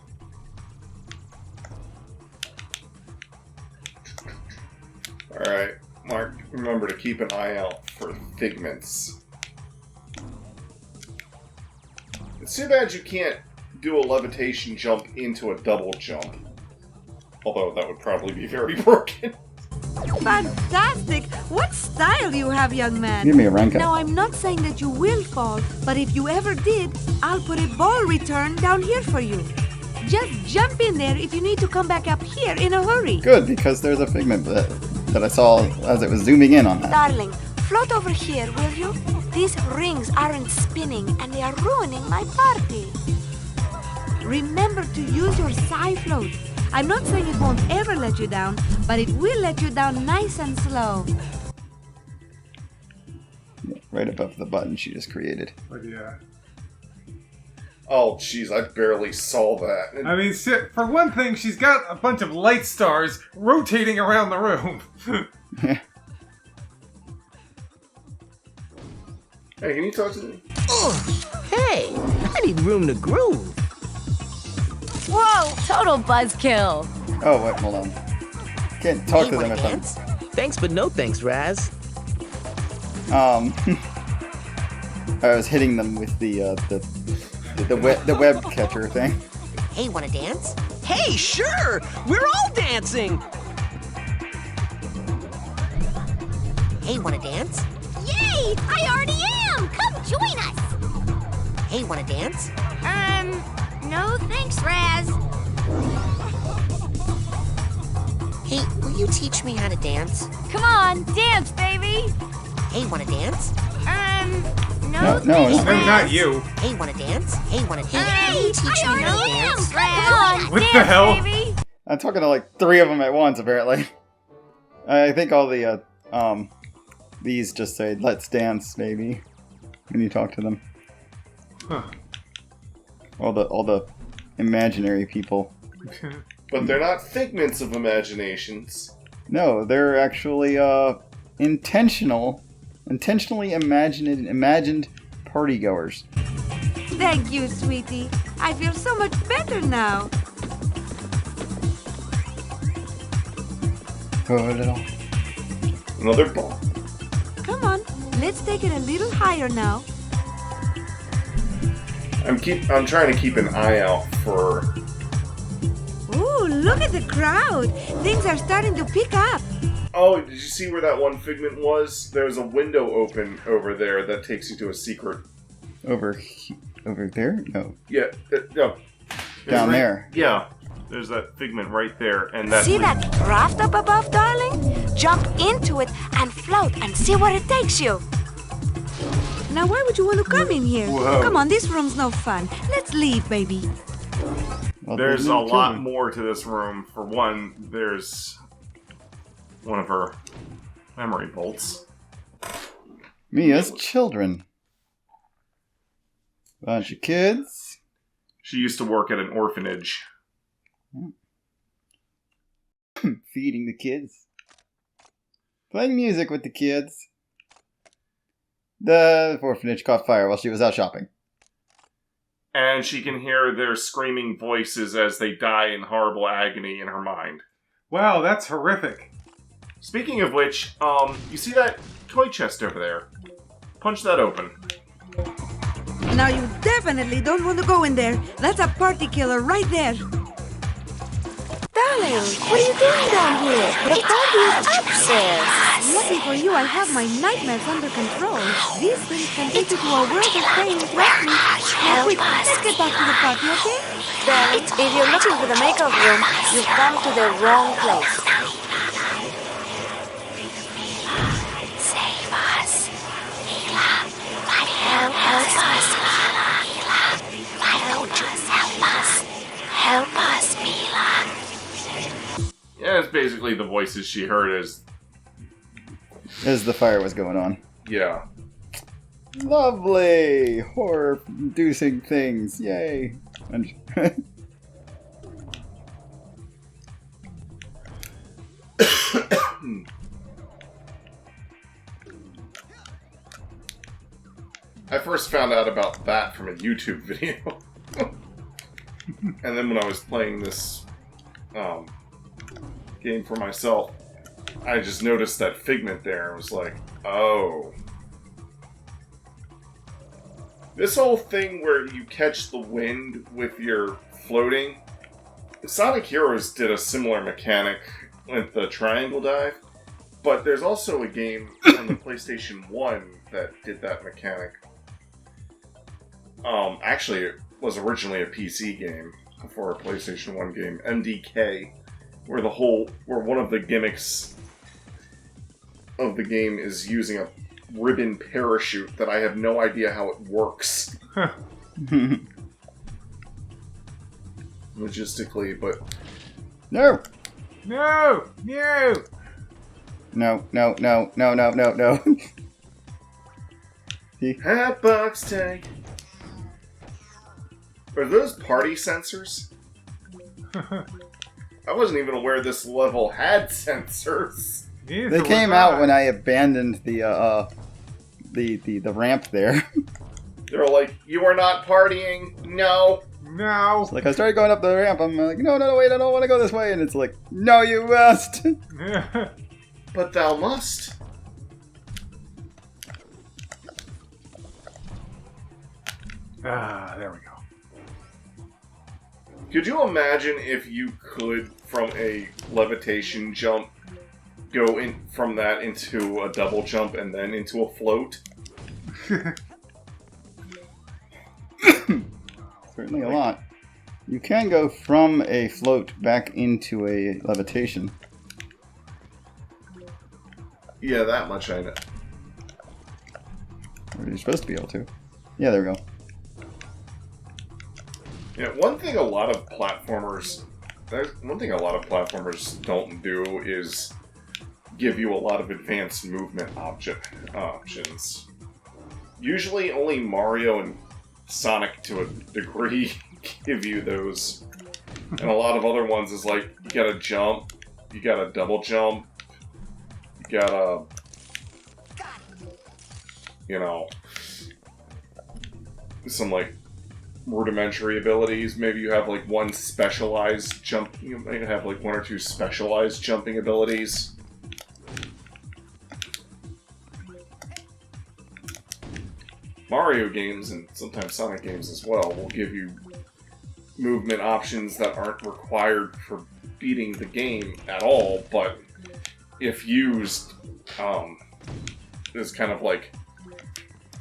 Alright, Mark, remember to keep an eye out for figments. It's too bad you can't do a levitation jump into a double jump. Although that would probably be very broken. Fantastic! What style you have, young man. Give me a rank up. Now, I'm not saying that you will fall, but if you ever did, I'll put a ball return down here for you. Just jump in there if you need to come back up here in a hurry. Good, because there's a figment that I saw as it was zooming in on that. Darling, float over here, will you? These rings aren't spinning and they are ruining my party. Remember to use your psi float. I'm not saying it won't ever let you down, but it will let you down nice and slow. Right above the button she just created. But yeah. Oh, jeez, I barely saw that. I mean, for one thing, she's got a bunch of light stars rotating around the room. Hey, can you talk to me? Hey, I need room to groove. Whoa, total buzzkill. Oh, wait, hold on. Can't talk to them if I'm... Thanks, but no thanks, Raz. I was hitting them with the web catcher thing. Hey, wanna dance? Hey, sure! We're all dancing! Hey, wanna dance? Yay! I already am! Come join us! Hey, wanna dance? No thanks, Raz. Hey, will you teach me how to dance? Come on, dance, baby. Hey, wanna dance? No No, thanks, No, Raz. not you. Hey, wanna dance? Hey, wanna dance? Hey, Will you teach I me how to already am! dance? Come on, What dance, the hell? baby. I'm talking to like 3 of them at once, apparently. I think all the, these just say, let's dance, baby, when you talk to them. Huh. All the imaginary people. But they're not figments of imaginations. No, they're actually, intentionally imagined partygoers. Thank you, sweetie. I feel so much better now. Put it on. Another ball. Come on, let's take it a little higher now. I'm trying to keep an eye out for... Ooh, look at the crowd. Things are starting to pick up. Oh, did you see where that one figment was? There's a window open over there that takes you to a secret. Over there? No. Yeah, no. Down there. Yeah, there's that figment right there, and that... See that raft up above, darling? Jump into it and float and see where it takes you. Now, why would you want to come in here? Whoa. Come on, this room's no fun. Let's leave, baby. Well, There's a little lot children. more to this room. For one, there's one of her memory bolts. Me as children. Bunch of kids. She used to work at an orphanage. Feeding the kids. Playing music with the kids. The orphanage caught fire while she was out shopping. And she can hear their screaming voices as they die in horrible agony in her mind. Wow, that's horrific. Speaking of which, you see that toy chest over there? Punch that open. Now you definitely don't want to go in there. That's a party killer right there. Darling, what are you doing down here? The party is upstairs. Lucky for you, I have my nightmares under control. These things can take you to a world of pain and threatening. Now quick, let's get back to the party, okay? Darling, if you're looking for the makeup room, you've come to the wrong place. Save us. Mila, help us. Why don't you help us? Help us, Mila. Yeah, it's basically the voices she heard As the fire was going on. Yeah. Lovely! Horror-inducing things. Yay! I first found out about that from a YouTube video. And then when I was playing this game for myself, I just noticed that figment there and was like, oh. This whole thing where you catch the wind with your floating, Sonic Heroes did a similar mechanic with the triangle dive, but there's also a game on the PlayStation 1 that did that mechanic. Actually, it was originally a PC game before a PlayStation 1 game, MDK, where one of the gimmicks of the game is using a ribbon parachute that I have no idea how it works. Logistically, but... No! No! No! No. Hatbox tank! Are those party sensors? I wasn't even aware this level had sensors. They came out when I abandoned the ramp there. They're like, you are not partying. No. No. Like, I started going up the ramp. I'm like, no, wait, I don't want to go this way. And it's like, no, you must. But thou must. Ah, there we go. Could you imagine if you could, from a levitation jump, go in from that into a double jump and then into a float? Certainly a lot. You can go from a float back into a levitation. Yeah, that much I know. Or you're supposed to be able to. Yeah, there we go. Yeah, one thing a lot of platformers don't do is give you a lot of advanced movement options. Usually only Mario and Sonic to a degree give you those. And a lot of other ones is like, you gotta jump, you gotta double jump, you gotta, some like rudimentary abilities. Maybe you have like one specialized jump. You might have like one or two specialized jumping abilities. Mario games, and sometimes Sonic games as well, will give you movement options that aren't required for beating the game at all, but if used, is kind of like,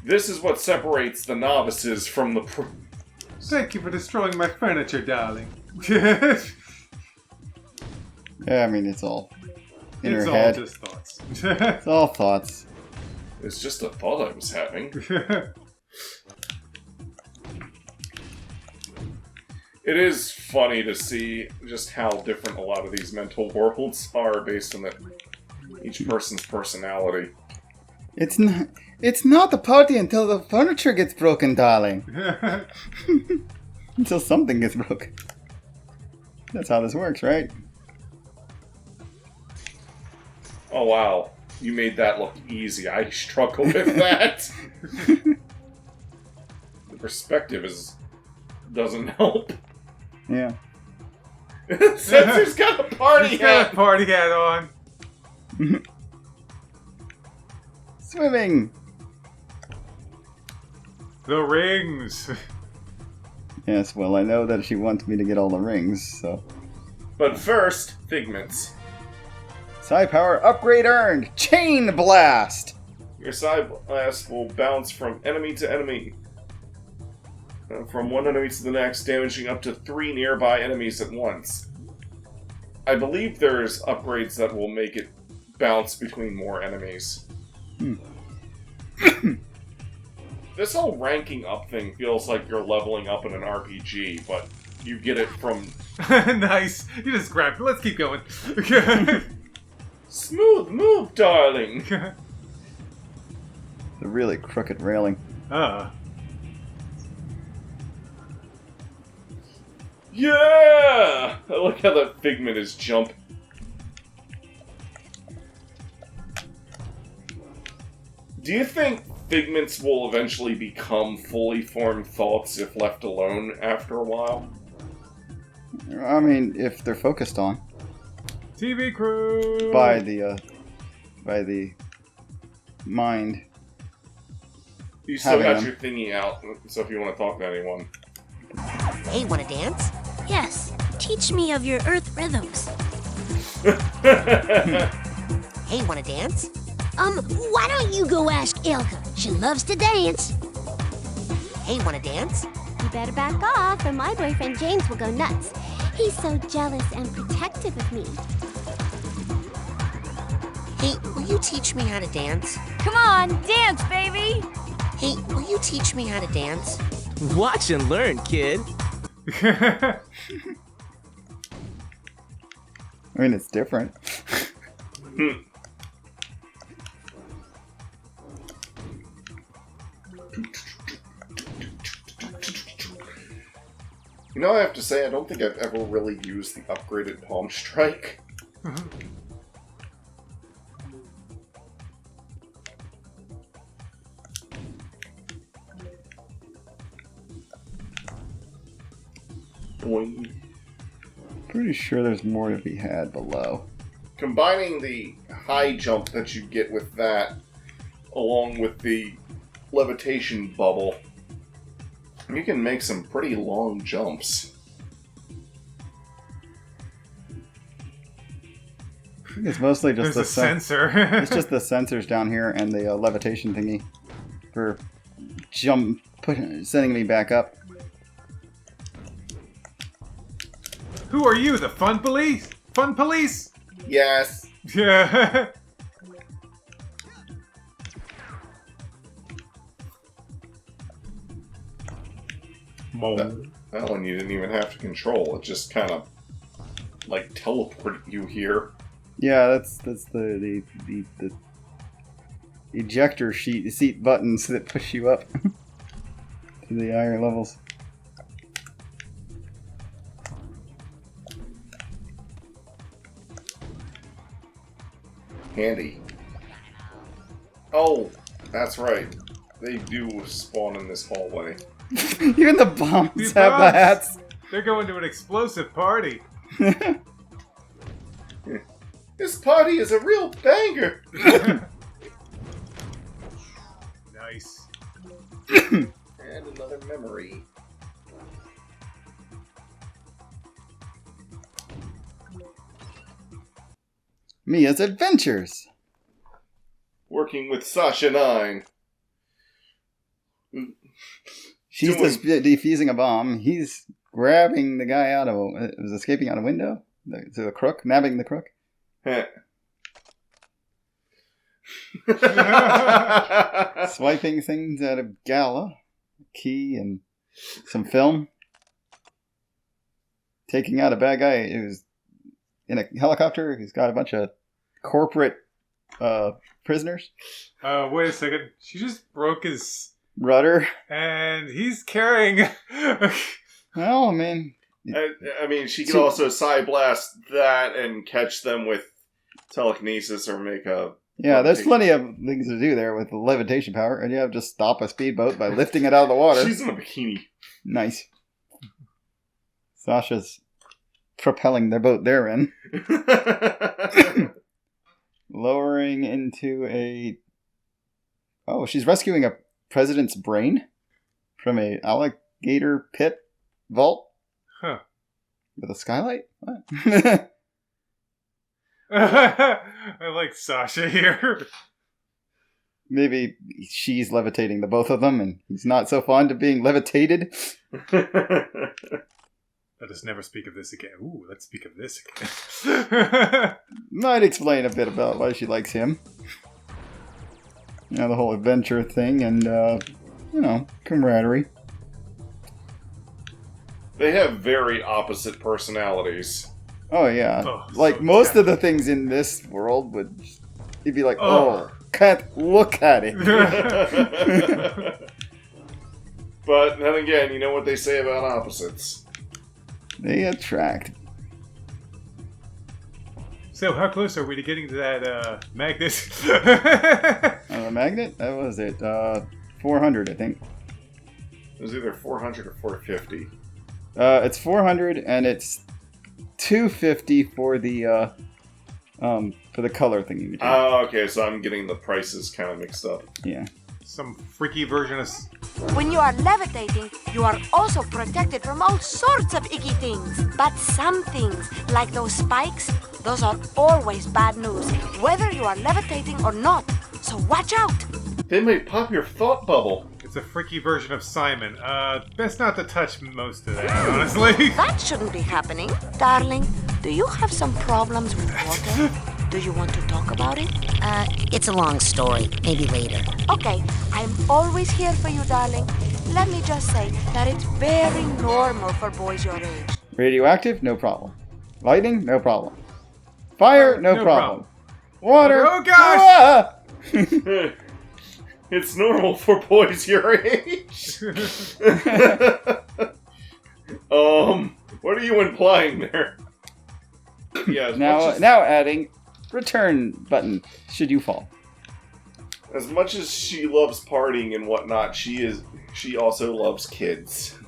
this is what separates the novices from the pro. Thank you for destroying my furniture, darling. Yeah, I mean, it's all in her head. It's all just thoughts. It's all thoughts. It's just a thought I was having. It is funny to see just how different a lot of these mental worlds are based on each person's personality. It's not. It's not the party until the furniture gets broken, darling. Until something gets broken. That's how this works, right? Oh wow, you made that look easy. I struggle with that. The perspective doesn't help. Yeah. Censor's got a party He's hat. got a party hat on. Swimming. The rings. Yes, well, I know that she wants me to get all the rings, so... But first, Figments. Psi power upgrade earned! Chain Blast! Your Psi Blast will bounce from enemy to enemy. From one enemy to the next, damaging up to 3 nearby enemies at once. I believe there's upgrades that will make it bounce between more enemies. This whole ranking up thing feels like you're leveling up in an RPG, but you get it from... Nice. You just grabbed it. Let's keep going. Smooth move, darling. The really crooked railing. Yeah! I like how that Figment is jumping. Do you think Figments will eventually become fully formed thoughts if left alone after a while? I mean, if they're focused on. TV crew! By the mind. You still got them. your thingy out, so if you want to talk to anyone. Hey, wanna dance? Yes, teach me of your earth rhythms. Hey, wanna dance? Why don't you go ask Ilka? She loves to dance. Hey, wanna dance? You better back off, or my boyfriend James will go nuts. He's so jealous and protective of me. Hey, will you teach me how to dance? Come on, dance, baby! Hey, will you teach me how to dance? Watch and learn, kid. I mean, it's different. You know, I have to say, I don't think I've ever really used the upgraded Palm Strike. Boing. Pretty sure there's more to be had below. Combining the high jump that you get with that, along with the levitation bubble, you can make some pretty long jumps. I think it's mostly just There's the a sensor. It's just the sensors down here and the levitation thingy for sending me back up. Who are you, the fun police? Fun police? Yes. Yeah. That one you didn't even have to control. It just kind of like teleported you here. Yeah, that's the ejector seat buttons that push you up to the higher levels. Handy. Oh, that's right. They do spawn in this hallway. Even the bombs These have bombs, hats. They're going to an explosive party. This party is a real banger. Nice. And another memory. Mia's adventures. Working with Sasha 9. She's defusing a bomb. He's grabbing the guy out of was escaping out a window. To the crook, nabbing the crook. Swiping things out of Gala, key and some film. Taking out a bad guy who's in a helicopter. He's got a bunch of corporate prisoners. Wait a second. She just broke his rudder, and he's carrying. Well, I mean, she could also psi blast that and catch them with telekinesis or make a. Yeah, there's plenty of things to do there with the levitation power, and you have to just stop a speedboat by lifting it out of the water. She's in a bikini. Nice. Sasha's propelling the boat they're in. Lowering into a... Oh, she's rescuing a president's brain from a alligator pit vault? Huh. With a skylight? What? I like Sasha here. Maybe she's levitating the both of them, and he's not so fond of being levitated. Let us never speak of this again. Ooh, let's speak of this again. Might explain a bit about why she likes him. You know, the whole adventure thing and, camaraderie. They have very opposite personalities. Oh, yeah. Most of the things in this world you'd be like, can't look at it. But then again, you know what they say about opposites. They attract. So, how close are we to getting to that magnet? The magnet? That was it. 400, I think. It was either 400 or 450. It's 400, and it's 250 for the color thingy. Oh, okay, so I'm getting the prices kind of mixed up. Yeah. Some freaky version of... When you are levitating, you are also protected from all sorts of icky things. But some things, like those spikes, those are always bad news, whether you are levitating or not. So watch out! They may pop your thought bubble. It's a freaky version of Simon. Best not to touch most of that, honestly. That shouldn't be happening. Darling, do you have some problems with water? Do you want to talk about it? It's a long story. Maybe later. Okay, I'm always here for you, darling. Let me just say that it's very normal for boys your age. Radioactive? No problem. Lightning? No problem. Fire? No problem. Water? Oh, gosh! It's normal for boys your age. What are you implying there? Yeah. Now adding return button should you fall. As much as she loves partying and whatnot, she also loves kids.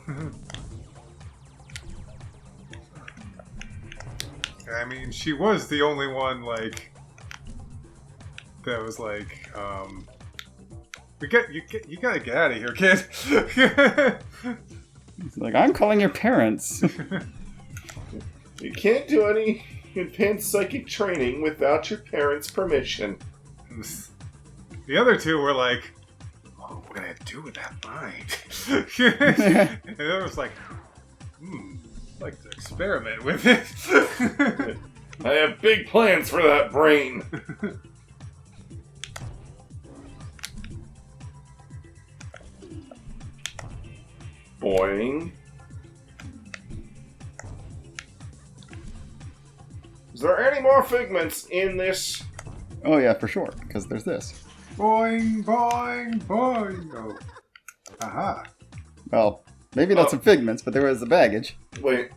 I mean, she was the only one, that was you gotta get out of here, kid. It's like, I'm calling your parents. You can't do any advanced psychic training without your parents' permission. The other two were like, oh, what did I do with that mind? And the other was like, I'd like to experiment with it. I have big plans for that brain. Boing. Is there any more figments in this? Oh yeah, for sure, because there's this. Boing, boing, boing. Oh. Aha. Well, maybe not some figments, but there was the baggage. Wait.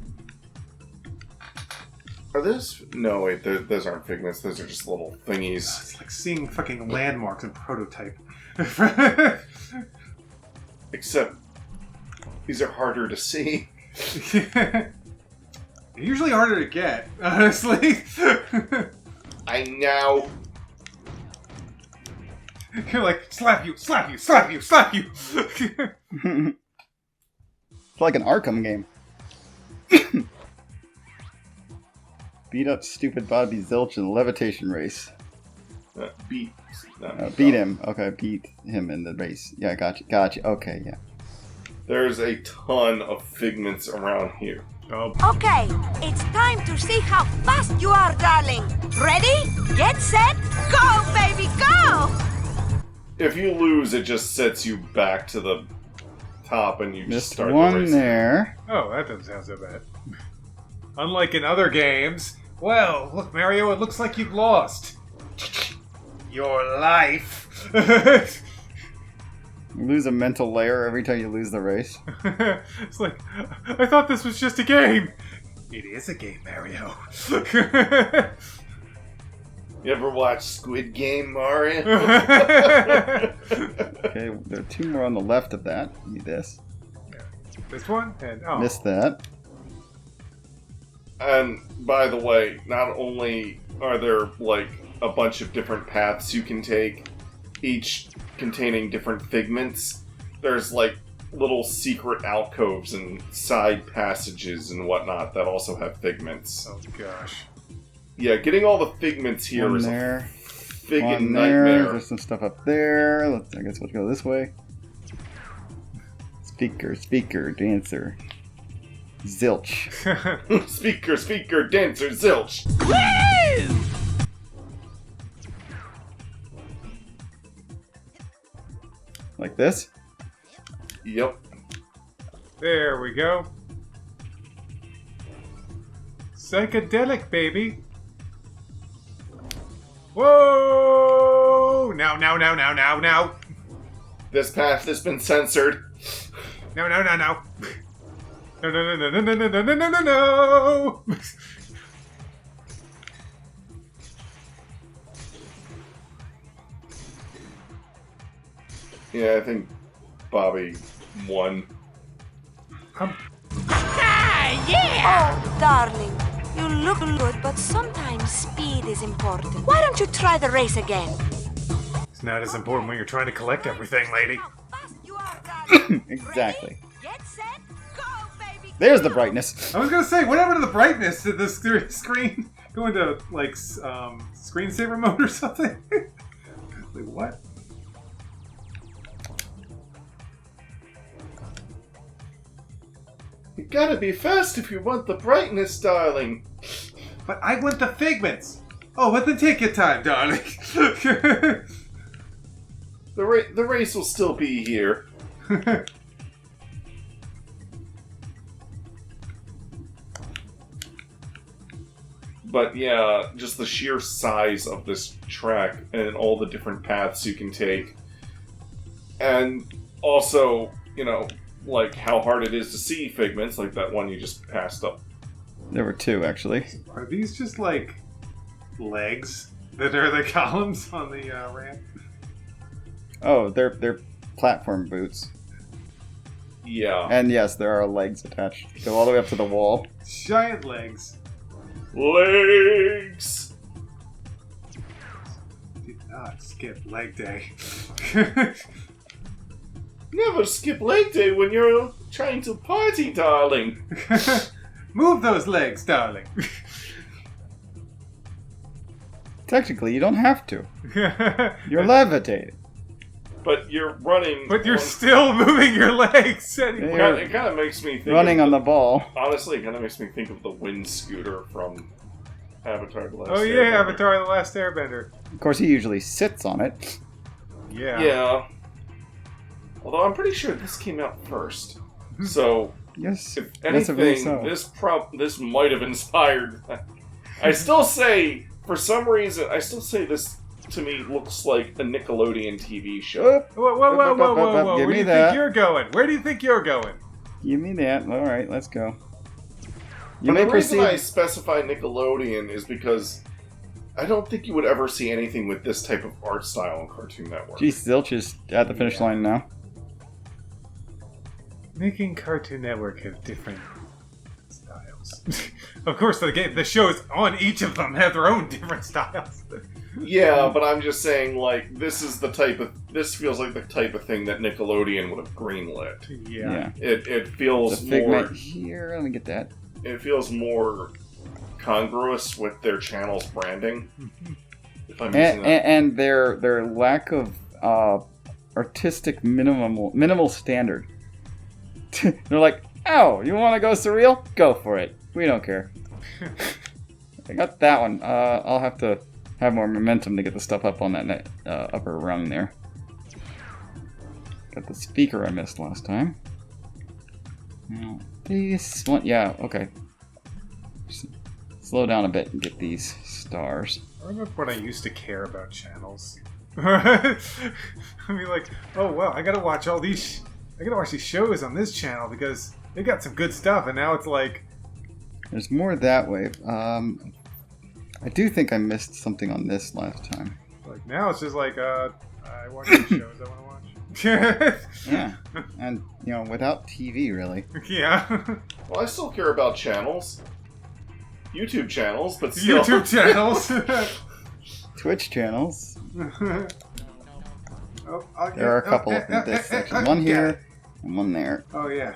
Are those... No, wait, those aren't figments. Those are just little thingies. It's like seeing fucking landmarks in Prototype. Except, these are harder to see. Usually harder to get, honestly. I know. You're like, slap you, slap you, slap you, slap you. It's like an Arkham game. Beat up stupid Bobby Zilch in the levitation race. Beat him. Okay, beat him in the race. Yeah, gotcha. Okay, yeah. There's a ton of figments around here. Oh. Okay, it's time to see how fast you are, darling. Ready? Get set, go, baby, go! If you lose, it just sets you back to the top and you just start one the race. There. Oh, that doesn't sound so bad. Unlike in other games. Well, look, Mario, it looks like you've lost. your life. You lose a mental layer every time you lose the race. It's like, I thought this was just a game. It is a game, Mario. You ever watch Squid Game, Mario? Okay, there are 2 more on the left of that. Need this. This one? And Missed that. And by the way, not only are there like a bunch of different paths you can take, each containing different figments, there's like little secret alcoves and side passages and whatnot that also have figments. Oh gosh. Yeah, getting all the figments here is a friggin' nightmare. There's some stuff up there. I guess we'll go this way. Speaker, dancer. Zilch. Speaker, dancer, zilch. Like this? Yep. There we go. Psychedelic, baby. Whoa! Now. This path has been censored. No. No. Yeah, I think Bobby won. Oh, darling. You look good, but sometimes speed is important. Why don't you try the race again? It's not as important when you're trying to collect everything, lady. Exactly. There's the brightness. I was gonna say, what happened to the brightness? Did the screen go into, like, screensaver mode or something? Like, what? You gotta be fast if you want the brightness, darling. But I want the figments. Oh, but then take your time, darling. The race will still be here. But yeah, just the sheer size of this track and all the different paths you can take. And also, you know, like how hard it is to see figments, like that one you just passed up. There were 2, actually. Are these just like legs that are the columns on the ramp? Oh, they're platform boots. Yeah. And yes, there are legs attached. Go all the way up to the wall. Giant legs. Legs! Did not skip leg day. Never skip leg day when you're trying to party, darling. Move those legs, darling. Technically, you don't have to. You're levitating. But you're running. But you're still moving your legs. Anyway. It kind of makes me think. Running on the ball. Honestly, it kind of makes me think of the wind scooter from Avatar: The Last Airbender. Oh yeah, Avatar: The Last Airbender. Of course, he usually sits on it. Yeah. Yeah. Although I'm pretty sure this came out first, so yes. If anything, this might have inspired. I still say, for some reason, this to me looks like a Nickelodeon TV show. Whoa! Where do you think you're going? Where do you think you're going? Give me that. All right, let's go. The reason I specify Nickelodeon is because I don't think you would ever see anything with this type of art style on Cartoon Network. Geez, Zilch is at the finish line now. Making Cartoon Network have different styles. Of course, the shows on each of them have their own different styles. Yeah, but I'm just saying, like, this feels like the type of thing that Nickelodeon would have greenlit. Yeah. It feels the figment more here. Let me get that. It feels more congruous with their channel's branding. If I'm using that. And their lack of artistic minimal standard. They're like, oh, you want to go surreal? Go for it. We don't care. I got that one. I'll have to have more momentum to get the stuff up on that upper rung there. Got the speaker I missed last time. Now, this one, yeah, okay. Slow down a bit and get these stars. remember when I used to care about channels. I mean, like, oh well, I gotta watch these shows on this channel because they got some good stuff, and now it's like there's more that way. I do think I missed something on this last time. Like now it's just like I watch the shows I want to watch. Yeah, and you know, without TV, really. Yeah. Well, I still care about channels. YouTube channels, but still. YouTube channels. Twitch channels. Oh, there are a couple in this section. One here and one there. Oh yeah.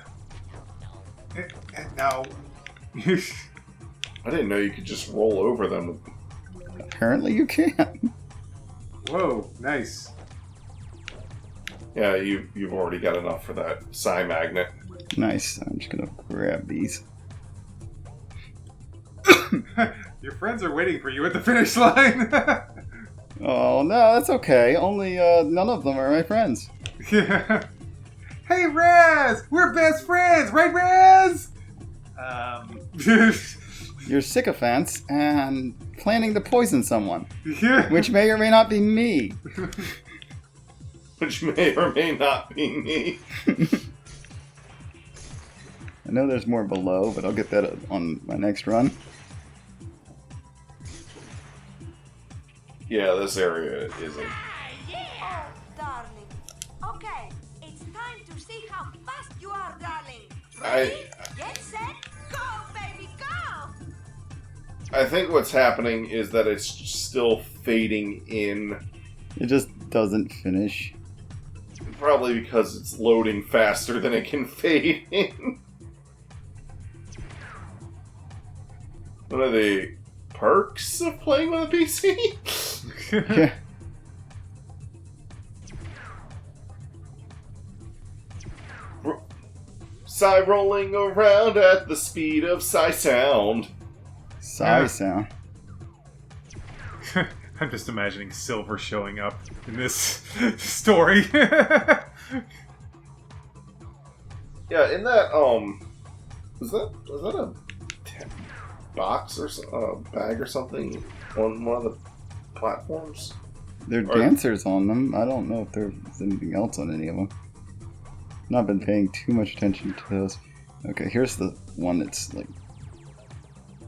No. I didn't know you could just roll over them. Apparently you can. Whoa, nice. Yeah, you've already got enough for that psi magnet. Nice. I'm just gonna grab these. Your friends are waiting for you at the finish line. Oh no, that's okay. Only none of them are my friends. Yeah. Hey Raz, we're best friends, right, Raz? You're sycophants and planning to poison someone, Yeah. which may or may not be me. Which may or may not be me. I know there's more below, but I'll get that on my next run. Yeah, this area isn't. Oh, darling. Okay, it's time to see how fast you are, darling. Ready? Get set, go, baby, go! I think what's happening is that it's still fading in. It just doesn't finish. Probably because it's loading faster than it can fade in. One of the perks of playing with a PC? Yeah. Psy rolling around at the speed of Psy sound. Sigh sound. I'm just imagining Silver showing up in this story. Yeah, in that was that a box or a bag or something on one of the platforms? There are dancers on them. I don't know if there's anything else on any of them. Not been paying too much attention to those. Okay, here's the one that's like...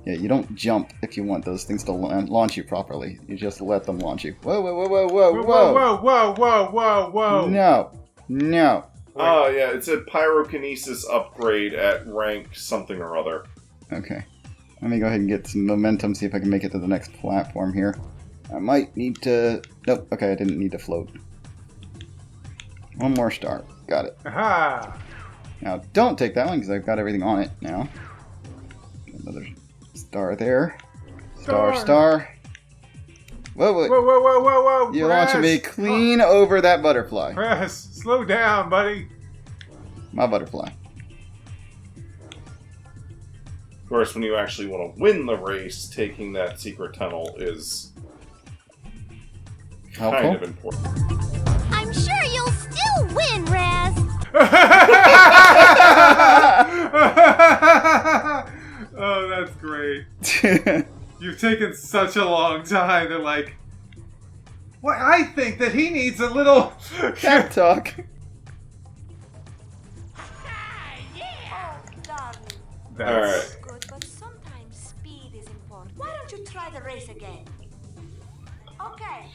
Yeah, you don't jump if you want those things to launch you properly. You just let them launch you. Whoa, whoa, whoa, whoa, whoa, whoa! Whoa, whoa, whoa, whoa, whoa! No. No. Oh, yeah, it said Pyrokinesis Upgrade at rank something or other. Okay. Let me go ahead and get some momentum, see if I can make it to the next platform here. I might need to... Nope, okay, I didn't need to float. One more star. Got it. Aha! Now, don't take that one, because I've got everything on it now. Another star there. Star. Whoa, whoa. Whoa, whoa, whoa, whoa, whoa! You're launching me clean over that butterfly. Press, slow down, buddy. My butterfly. Of course, when you actually want to win the race, taking that secret tunnel is helpful. Kind of important. I'm sure you'll still win, Raz. Oh, that's great. You've taken such a long time. They're like, well, I think that he needs a little pep talk. That's good, but sometimes speed is important. Why don't you try the race again? Okay.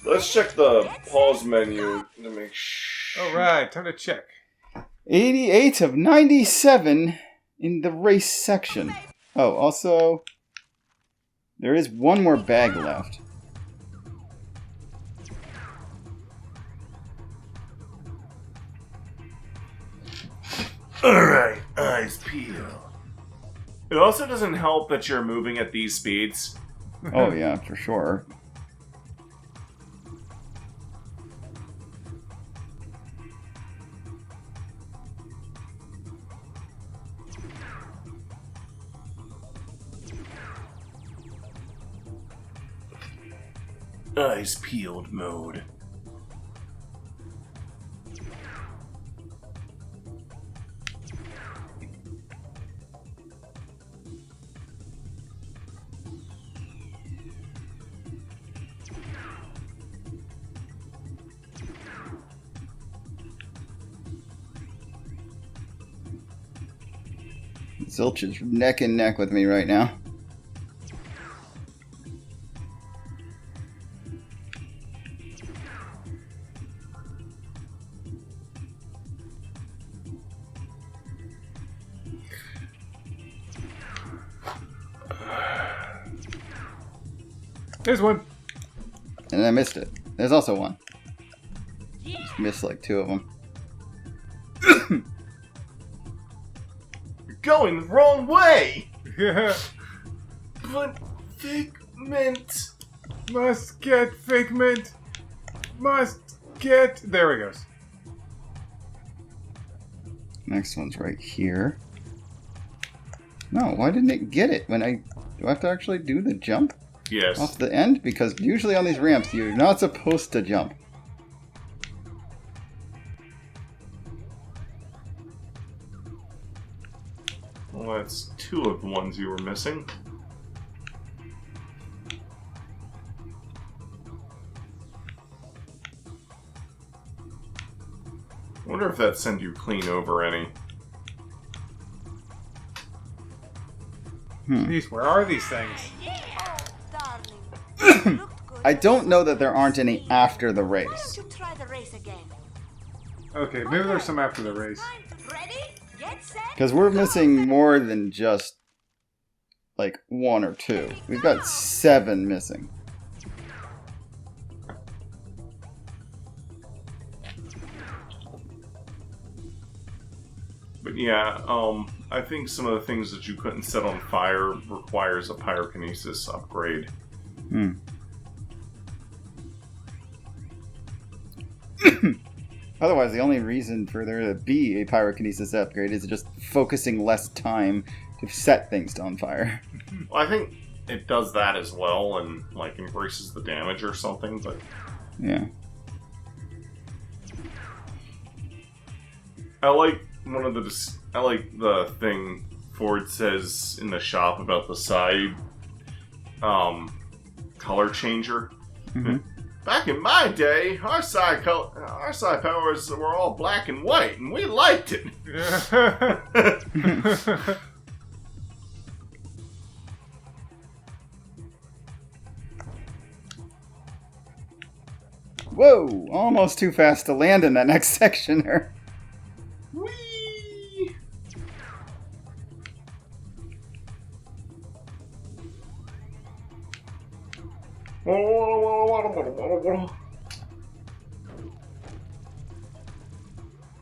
Let's check the pause menu to make sure. Alright, time to check. 88 of 97 in the race section. Oh, also, there is one more bag left. Alright, eyes peeled. It also doesn't help that you're moving at these speeds. Oh yeah, for sure. Eyes peeled mode. Zilch is neck and neck with me right now. There's one. And I missed it. There's also one. Just missed like 2 of them. You're going the wrong way! Yeah. But Figment... Must get Figment. Must get... There he goes. Next one's right here. No, why didn't it get it when I... Do I have to actually do the jump? Yes. Off the end? Because usually on these ramps, you're not supposed to jump. Well, that's 2 of the ones you were missing. I wonder if that send you clean over any. Jeez, where are these things? I don't know that there aren't any after the race. Okay, maybe there's some after the race. Because we're missing more than just, like, 1 or 2. We've got 7 missing. But yeah, I think some of the things that you couldn't set on fire requires a pyrokinesis upgrade. Otherwise, the only reason for there to be a pyrokinesis upgrade is just focusing less time to set things on fire. Well, I think it does that as well and, like, increases the damage or something, but... Yeah. I like the thing Ford says in the shop about the side color changer. Mm-hmm. Back in my day, our side powers were all black and white, and we liked it. Whoa! Almost too fast to land in that next section there. Whee!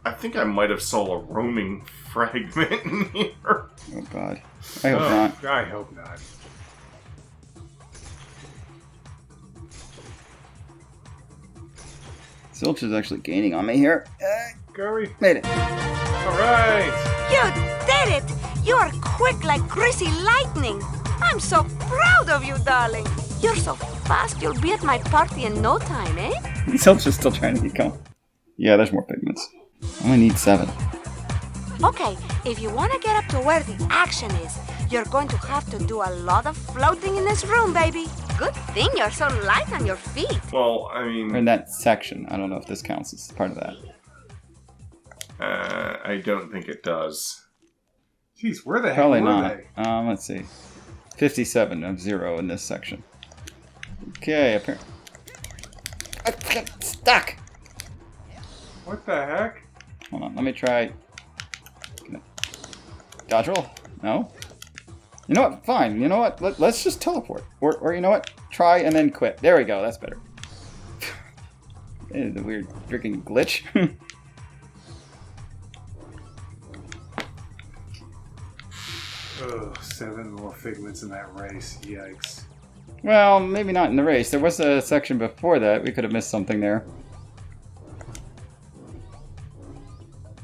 I think I might have saw a roaming fragment in here. Oh god. I hope not. I hope not. Zilch is actually gaining on me here. Curry. Made it. Alright! You did it! You're quick like greasy lightning. I'm so proud of you, darling. You're so fast, you'll be at my party in no time, eh? Zilch is still trying to get going. Yeah, there's more pigments. I only need 7. Okay, if you want to get up to where the action is, you're going to have to do a lot of floating in this room, baby. Good thing you're so light on your feet. Well, I mean... In that section. I don't know if this counts as part of that. I don't think it does. Jeez, where the heck Probably were not. they? Let's see. 57 of 0 in this section. Okay, apparently... I'm stuck! What the heck? Hold on, let me try... Dodge roll? No? You know what? Fine. You know what? Let's just teleport. Or you know what? Try and then quit. There we go. That's better. It is a weird freaking glitch. Oh, 7 more figments in that race. Yikes. Well, maybe not in the race. There was a section before that. We could have missed something there.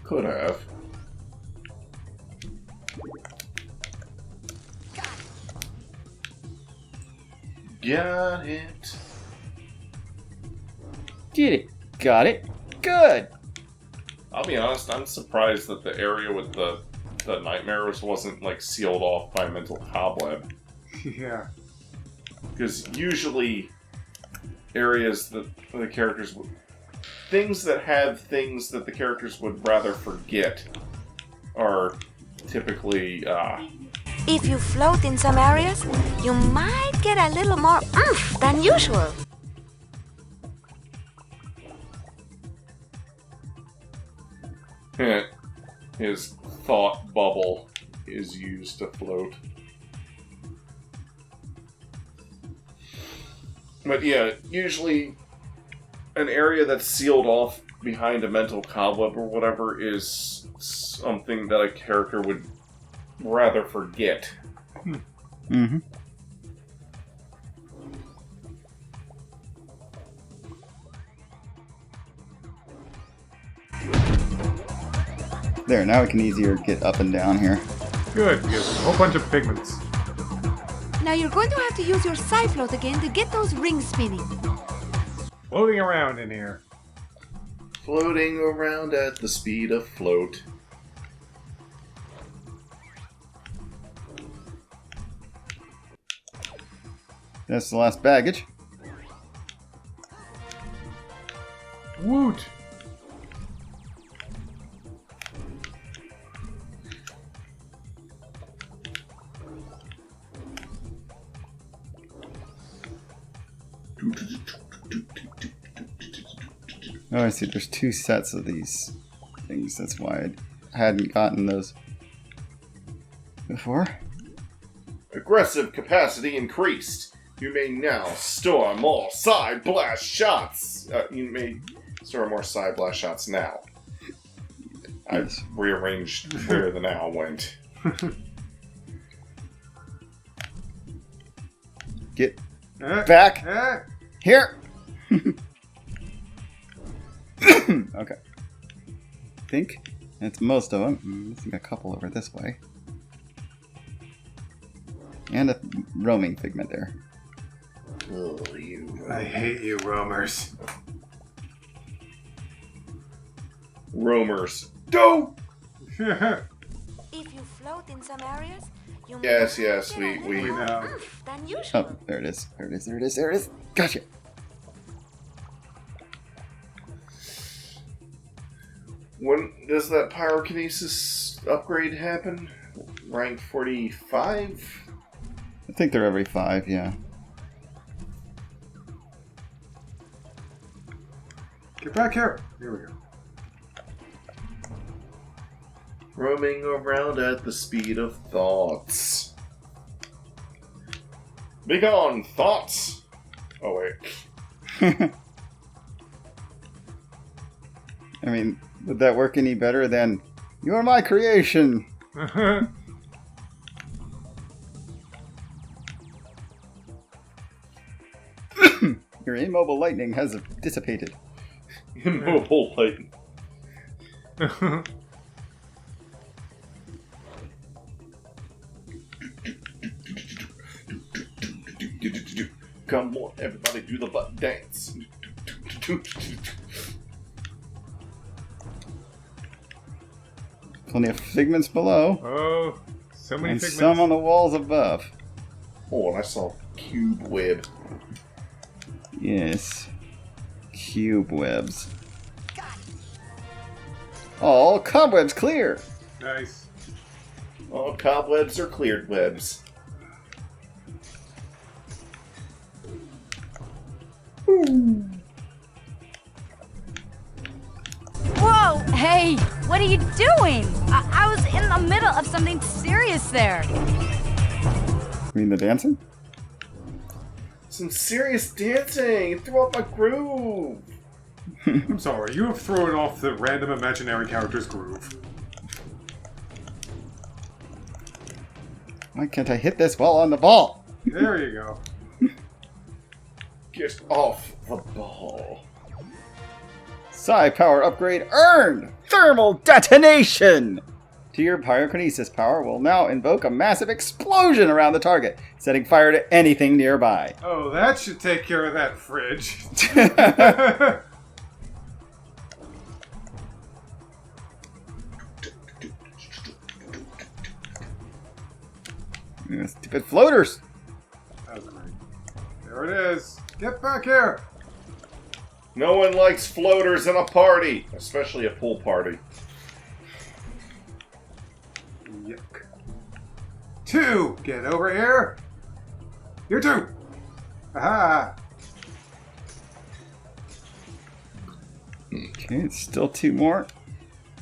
Could have. Got it. Get it. Got it. Good. I'll be honest, I'm surprised that the area with the nightmares wasn't, like, sealed off by a mental cobweb. Yeah. Because usually areas that the characters would... Things that have things that the characters would rather forget are typically, If you float in some areas, you might get a little more oomph than usual. his thought bubble is used to float. But yeah, usually an area that's sealed off behind a mental cobweb or whatever is something that a character would rather forget. Mm-hmm. There, now we can easier get up and down here. Good, because a whole bunch of pigments. Now you're going to have to use your side float again to get those rings spinning. Floating around in here. Floating around at the speed of float. That's the last baggage. Woot! Oh, I see. There's 2 sets of these things. That's why I hadn't gotten those before. Aggressive capacity increased. You may now store more side blast shots. You may store more side blast shots now. I've rearranged where the now went. Get back here. Okay. I think that's most of them. I'm missing a couple over this way. And a roaming figment there. Oh, you. I hate you, roamers. Roamers. Go! If you float in some areas, you Yes, might yes, get we a little more know. oomph than usual. Oh, there it is. There it is. There it is. There it is. Gotcha. When does that pyrokinesis upgrade happen? Rank 45? I think they're every 5, yeah. Get back here. Here we go. Roaming around at the speed of thoughts. Begone, thoughts! Oh, wait. I mean, would that work any better than "You're my creation"? Your immobile lightning has dissipated. Immobile lightning. Come on, everybody, do the butt dance. Plenty of figments below. Oh, so many and figments. some on the walls above. Oh, and I saw cube web. Yes. Cube webs. All cobwebs clear! Nice. All cobwebs are cleared webs. Whoa! Hey, what are you doing? I was in the middle of something serious there. You mean the dancing? Some serious dancing! It threw off my groove! I'm sorry, you have thrown off the random imaginary character's groove. Why can't I hit this while on the ball? There you go. Get off the ball. Psi power upgrade earned! Thermal detonation! To your pyrokinesis power will now invoke a massive explosion around the target, setting fire to anything nearby. Oh, that should take care of that fridge. Stupid floaters! That was great. There it is. Get back here! No one likes floaters in a party, especially a pool party. Yuck. 2! Get over here! You 2! Aha! Okay, it's still 2 more.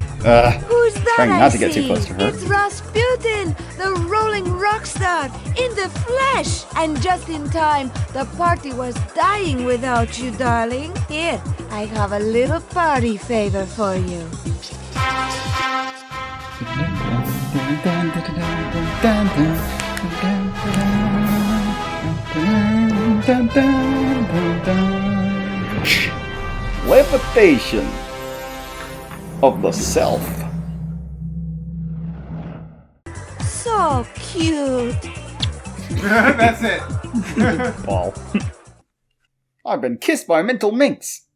Who's that? Trying not to get too see? close to her. It's Rasputin, the rolling rock star, in the flesh. And just in time, the party was dying without you, darling. Here, I have a little party favor for you. Levitation of the self. So cute. That's it. Ball. I've been kissed by mental minx.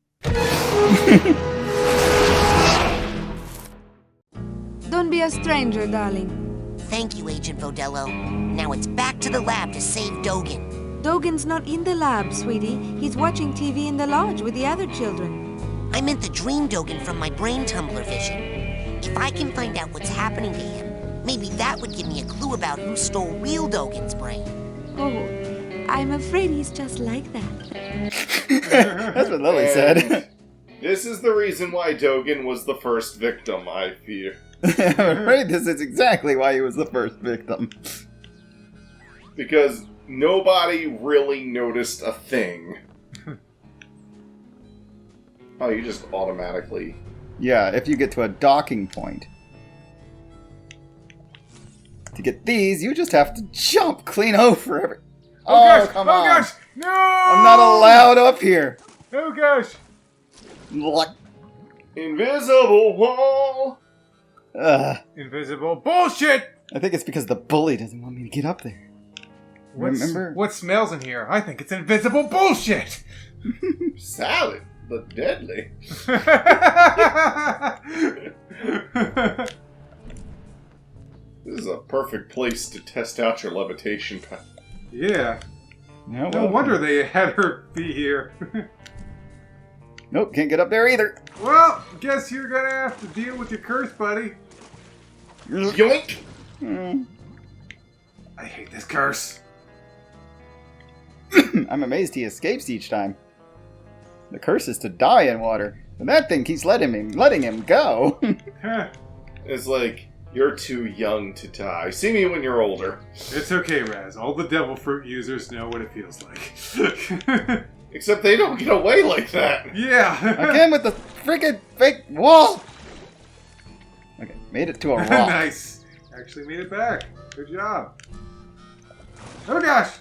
Don't be a stranger, darling. Thank you, Agent Vodello. Now it's back to the lab to save Dogen. Dogen's not in the lab, sweetie. He's watching TV in the lodge with the other children. I meant the dream Dogen from my brain tumbler vision. If I can find out what's happening to him, maybe that would give me a clue about who stole real Dogen's brain. Oh, I'm afraid he's just like that. That's what Lily said. This is the reason why Dogen was the first victim, I fear. I'm afraid this is exactly why he was the first victim. Because nobody really noticed a thing. Oh, you just automatically... Yeah, if you get to a docking point. To get these, you just have to jump clean over every... Oh, gosh! Come Oh on. gosh! No! I'm not allowed up here. Oh gosh! What? Invisible wall! Invisible bullshit! I think it's because the bully doesn't want me to get up there. Remember? What smells in here? I think it's invisible bullshit! Salad, but deadly. This is a perfect place to test out your levitation power. Yeah. No, No wonder they had her be here. Nope, can't get up there either. Well, guess you're gonna have to deal with your curse, buddy. Yoink! I hate this curse. I'm amazed he escapes each time. The curse is to die in water, and that thing keeps letting him go. It's like, you're too young to die. See me when you're older. It's okay, Raz. All the devil fruit users know what it feels like. Except they don't get away like that. Yeah. Again with the freaking fake wall. Okay, made it to a rock. Nice. Actually made it back. Good job. Oh gosh.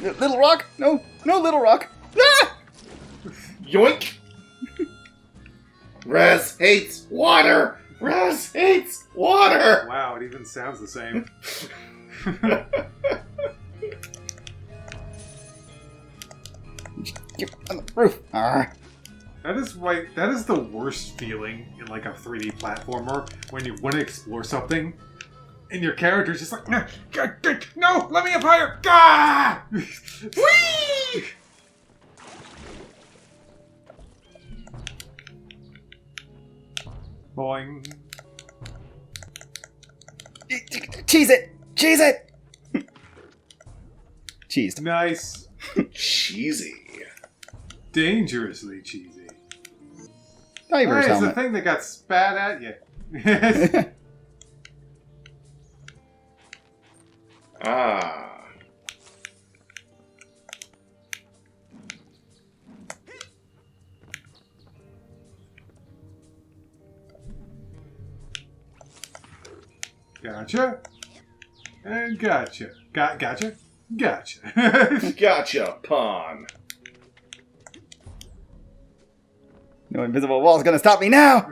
Little rock? No, no little rock. Ah! Yoink! Raz hates water! Raz hates water! Wow, it even sounds the same. Get on the roof. That is the worst feeling in like a 3D platformer when you want to explore something and your character's just like, no, let me up higher. Ah! Whee! Boing. Cheese it! Cheese it! Cheesed. Nice. Cheesy. Dangerously cheesy. Diver's Hey, it's the helmet. thing that got spat at you. Ah. Gotcha. And gotcha. Gotcha. Gotcha. Gotcha, pawn. No invisible wall's gonna stop me now!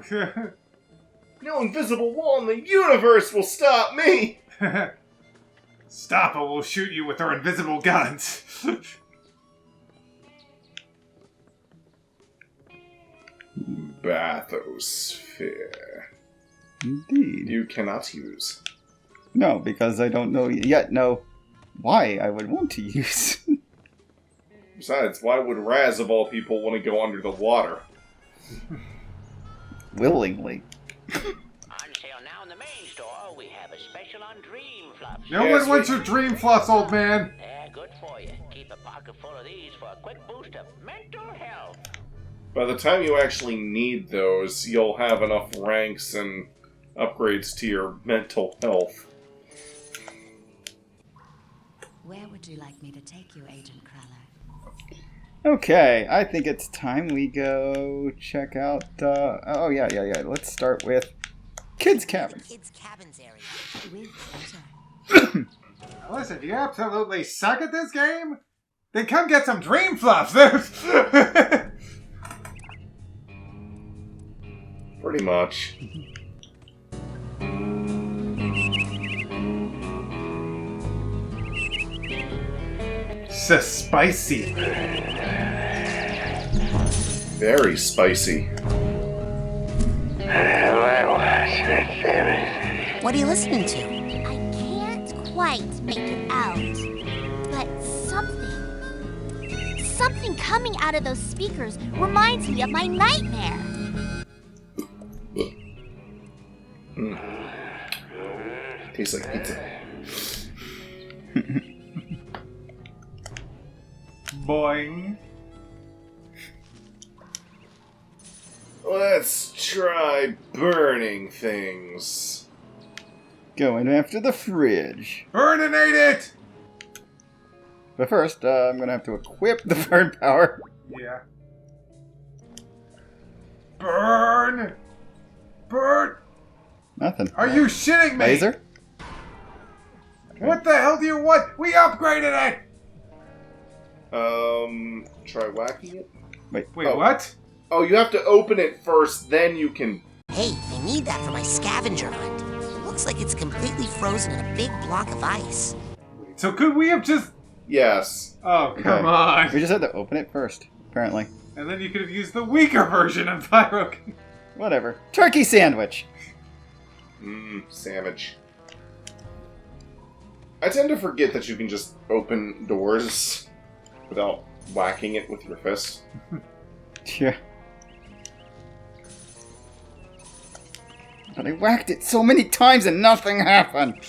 No invisible wall in the universe will stop me! Stop or we'll shoot you with our invisible guns. Bathysphere. Indeed. You cannot use. No, because I don't know yet know why I would want to use. Besides, why would Raz of all people want to go under the water? Willingly. Until now in the main store, we have a special on dream fluffs. No one wants your dream fluffs, old man. They're good for you. Keep a pocket full of these for a quick boost of mental health. By the time you actually need those, you'll have enough ranks and upgrades to your mental health. Where would you like me to take you, Agent Crawler? Okay, I think it's time we go check out, oh yeah. Let's start with Kids Cabin. Kids Cabins area. With pleasure. Listen, do you absolutely suck at this game? Then come get some dream fluffs. Pretty much. So spicy. Very spicy. What are you listening to? I can't quite make it out, but something coming out of those speakers reminds me of my nightmare. Tastes like pizza. Boing. Let's try burning things. Going after the fridge. Burninate it! But first, I'm gonna have to equip the burn power. Yeah. Burn! Burn! Nothing. Are you shitting me? Laser? What the hell do you want? We upgraded it! Try whacking it? Wait, what? Oh, you have to open it first, then you can... Hey, I need that for my scavenger hunt. It looks like it's completely frozen in a big block of ice. So could we have just... Yes. Oh, come on. We just had to open it first, apparently. And then you could have used the weaker version of Pyrokinesis. Whatever. Turkey sandwich! Sandwich. I tend to forget that you can just open doors without whacking it with your fist. Yeah. But I whacked it so many times and nothing happened!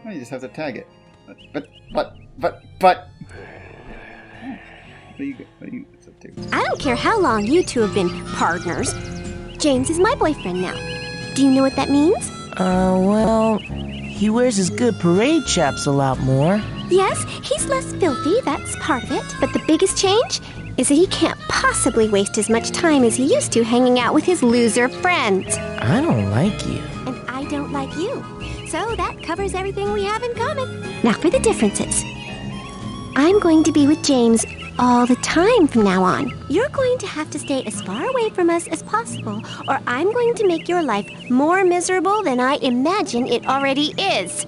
Well, you just have to tag it. But... What are you up to? I don't care how long you two have been partners. James is my boyfriend now. Do you know what that means? Well, he wears his good parade chaps a lot more. Yes, he's less filthy, that's part of it. But the biggest change is that he can't possibly waste as much time as he used to hanging out with his loser friends. I don't like you. And I don't like you. So that covers everything we have in common. Now for the differences. I'm going to be with James all the time from now on. You're going to have to stay as far away from us as possible, or I'm going to make your life more miserable than I imagine it already is.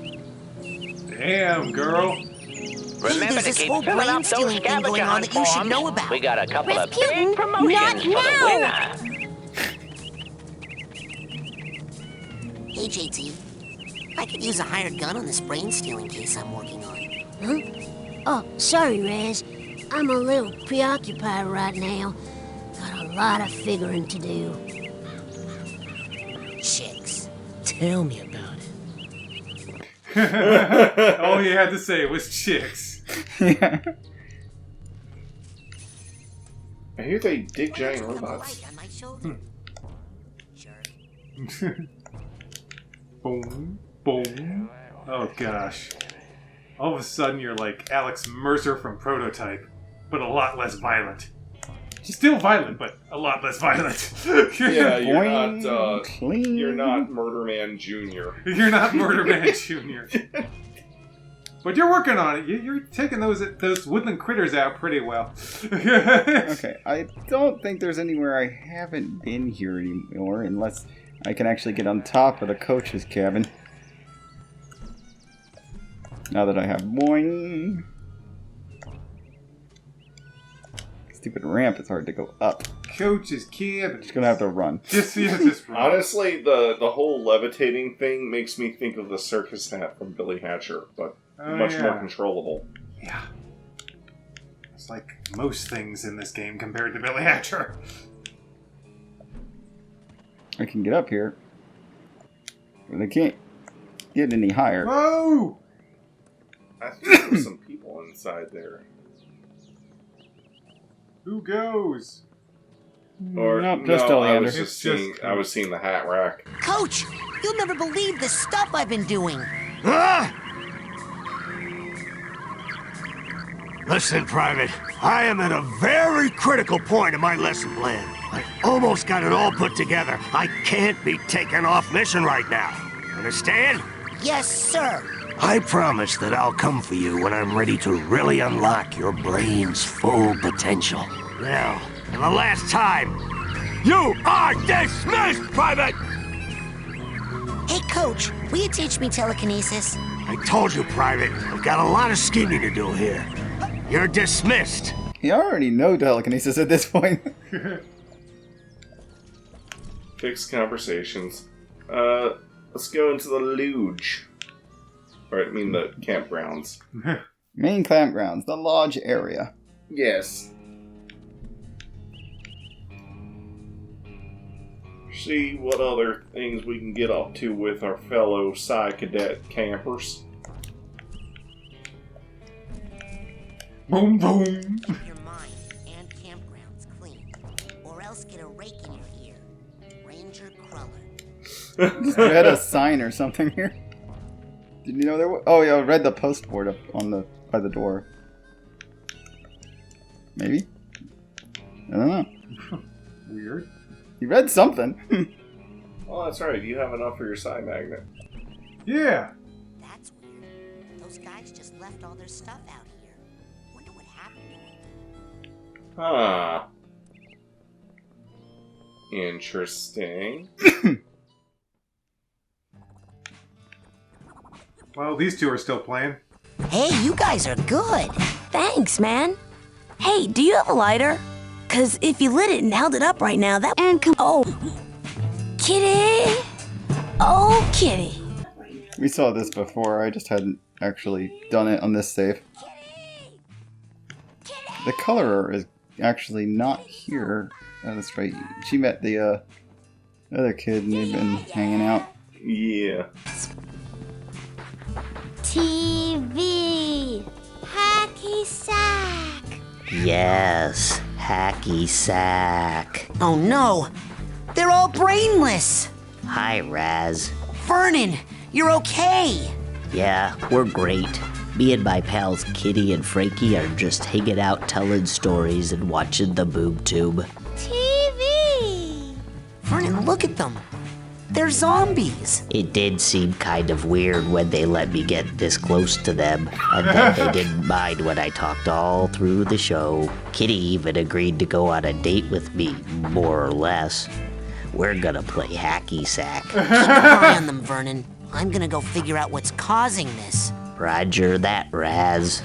Damn, girl. Remember there's to this keep whole filling up those brain-stealing thing scavenger going on hunt that you should forms. know about. We got a couple of Rasputin, big promotions not for the now. winner. Hey, JT. I could use a hired gun on this brain-stealing case I'm working on. Huh? Oh, sorry, Raz. I'm a little preoccupied right now. Got a lot of figuring to do. Chicks. Tell me about it. All you had to say was chicks. Yeah. I hear they dig giant robots. On my shoulder. Boom, boom. Oh gosh. All of a sudden you're like Alex Mercer from Prototype, but a lot less violent. Still violent, but a lot less violent. Yeah, you're Boing, not, clean. you're not Murder Man Jr. You're not Murder Man Jr. But you're working on it. You're taking those woodland critters out pretty well. Okay, I don't think there's anywhere I haven't been here anymore, unless I can actually get on top of the coach's cabin. Now that I have boing. Stupid ramp, it's hard to go up. Coach's cabin. Just gonna have to run. Just run. Honestly, the whole levitating thing makes me think of the circus hat from Billy Hatcher, but much more controllable. Yeah. It's like most things in this game compared to Billy Hatcher. I can get up here. They can't get any higher. Whoa! I think there's some people inside there. Who goes? Or Nope, just Oleander. I was seeing the hat rack. Coach, you'll never believe the stuff I've been doing. Listen, Private, I am at a very critical point in my lesson plan. I almost got it all put together. I can't be taken off mission right now. Understand? Yes, sir. I promise that I'll come for you when I'm ready to really unlock your brain's full potential. Now, and the last time, you are dismissed, Private! Hey, Coach, will you teach me telekinesis? I told you, Private, I've got a lot of scheming to do here. You're dismissed. You already know telekinesis at this point. Fixed conversations. Let's go into the luge. Or I mean the campgrounds. Main campgrounds, the lodge area. Yes. See what other things we can get up to with our fellow Psy Cadet campers. Boom, boom. Keep your mind and campgrounds clean, or else get a rake in your ear. Ranger Cruller. Just read a sign or something here. Did you know there was? Oh yeah, I read the postboard up on the by the door. Maybe. I don't know. Weird. You read something. Oh, that's right. You have enough for your Psy magnet. Yeah. That's weird. Those guys just left all their stuff out here. Wonder what happened to them. Huh. Interesting. Well, these two are still playing. Hey, you guys are good. Thanks, man. Hey, do you have a lighter? Cause if you lit it and held it up right now, that and oh, kitty, oh kitty. We saw this before. I just hadn't actually done it on this save. The colorer is actually not here. Oh, that's right. She met the other kid and they've been hanging out. Yeah. TV. Hacky sack. Yes, hacky sack. Oh no, they're all brainless. Hi, Raz. Vernon, you're okay. Yeah, we're great. Me and my pals Kitty and Frankie are just hanging out telling stories and watching the boob tube. TV. Vernon, look at them. They're zombies. It did seem kind of weird when they let me get this close to them, and then they didn't mind when I talked all through the show. Kitty even agreed to go on a date with me, more or less. We're gonna play hacky sack. Keep an eye on them, Vernon. I'm gonna go figure out what's causing this. Roger that, Raz.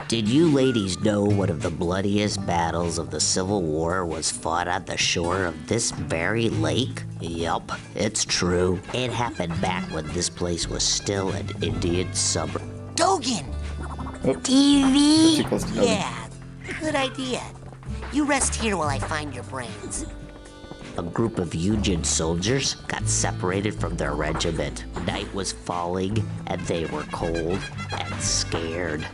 Did you ladies know one of the bloodiest battles of the Civil War was fought on the shore of this very lake? Yup, it's true. It happened back when this place was still an Indian suburb. Dogen! Oh, TV? too close to Dogen. Yeah, good idea. You rest here while I find your brains. A group of Union soldiers got separated from their regiment. Night was falling, and they were cold and scared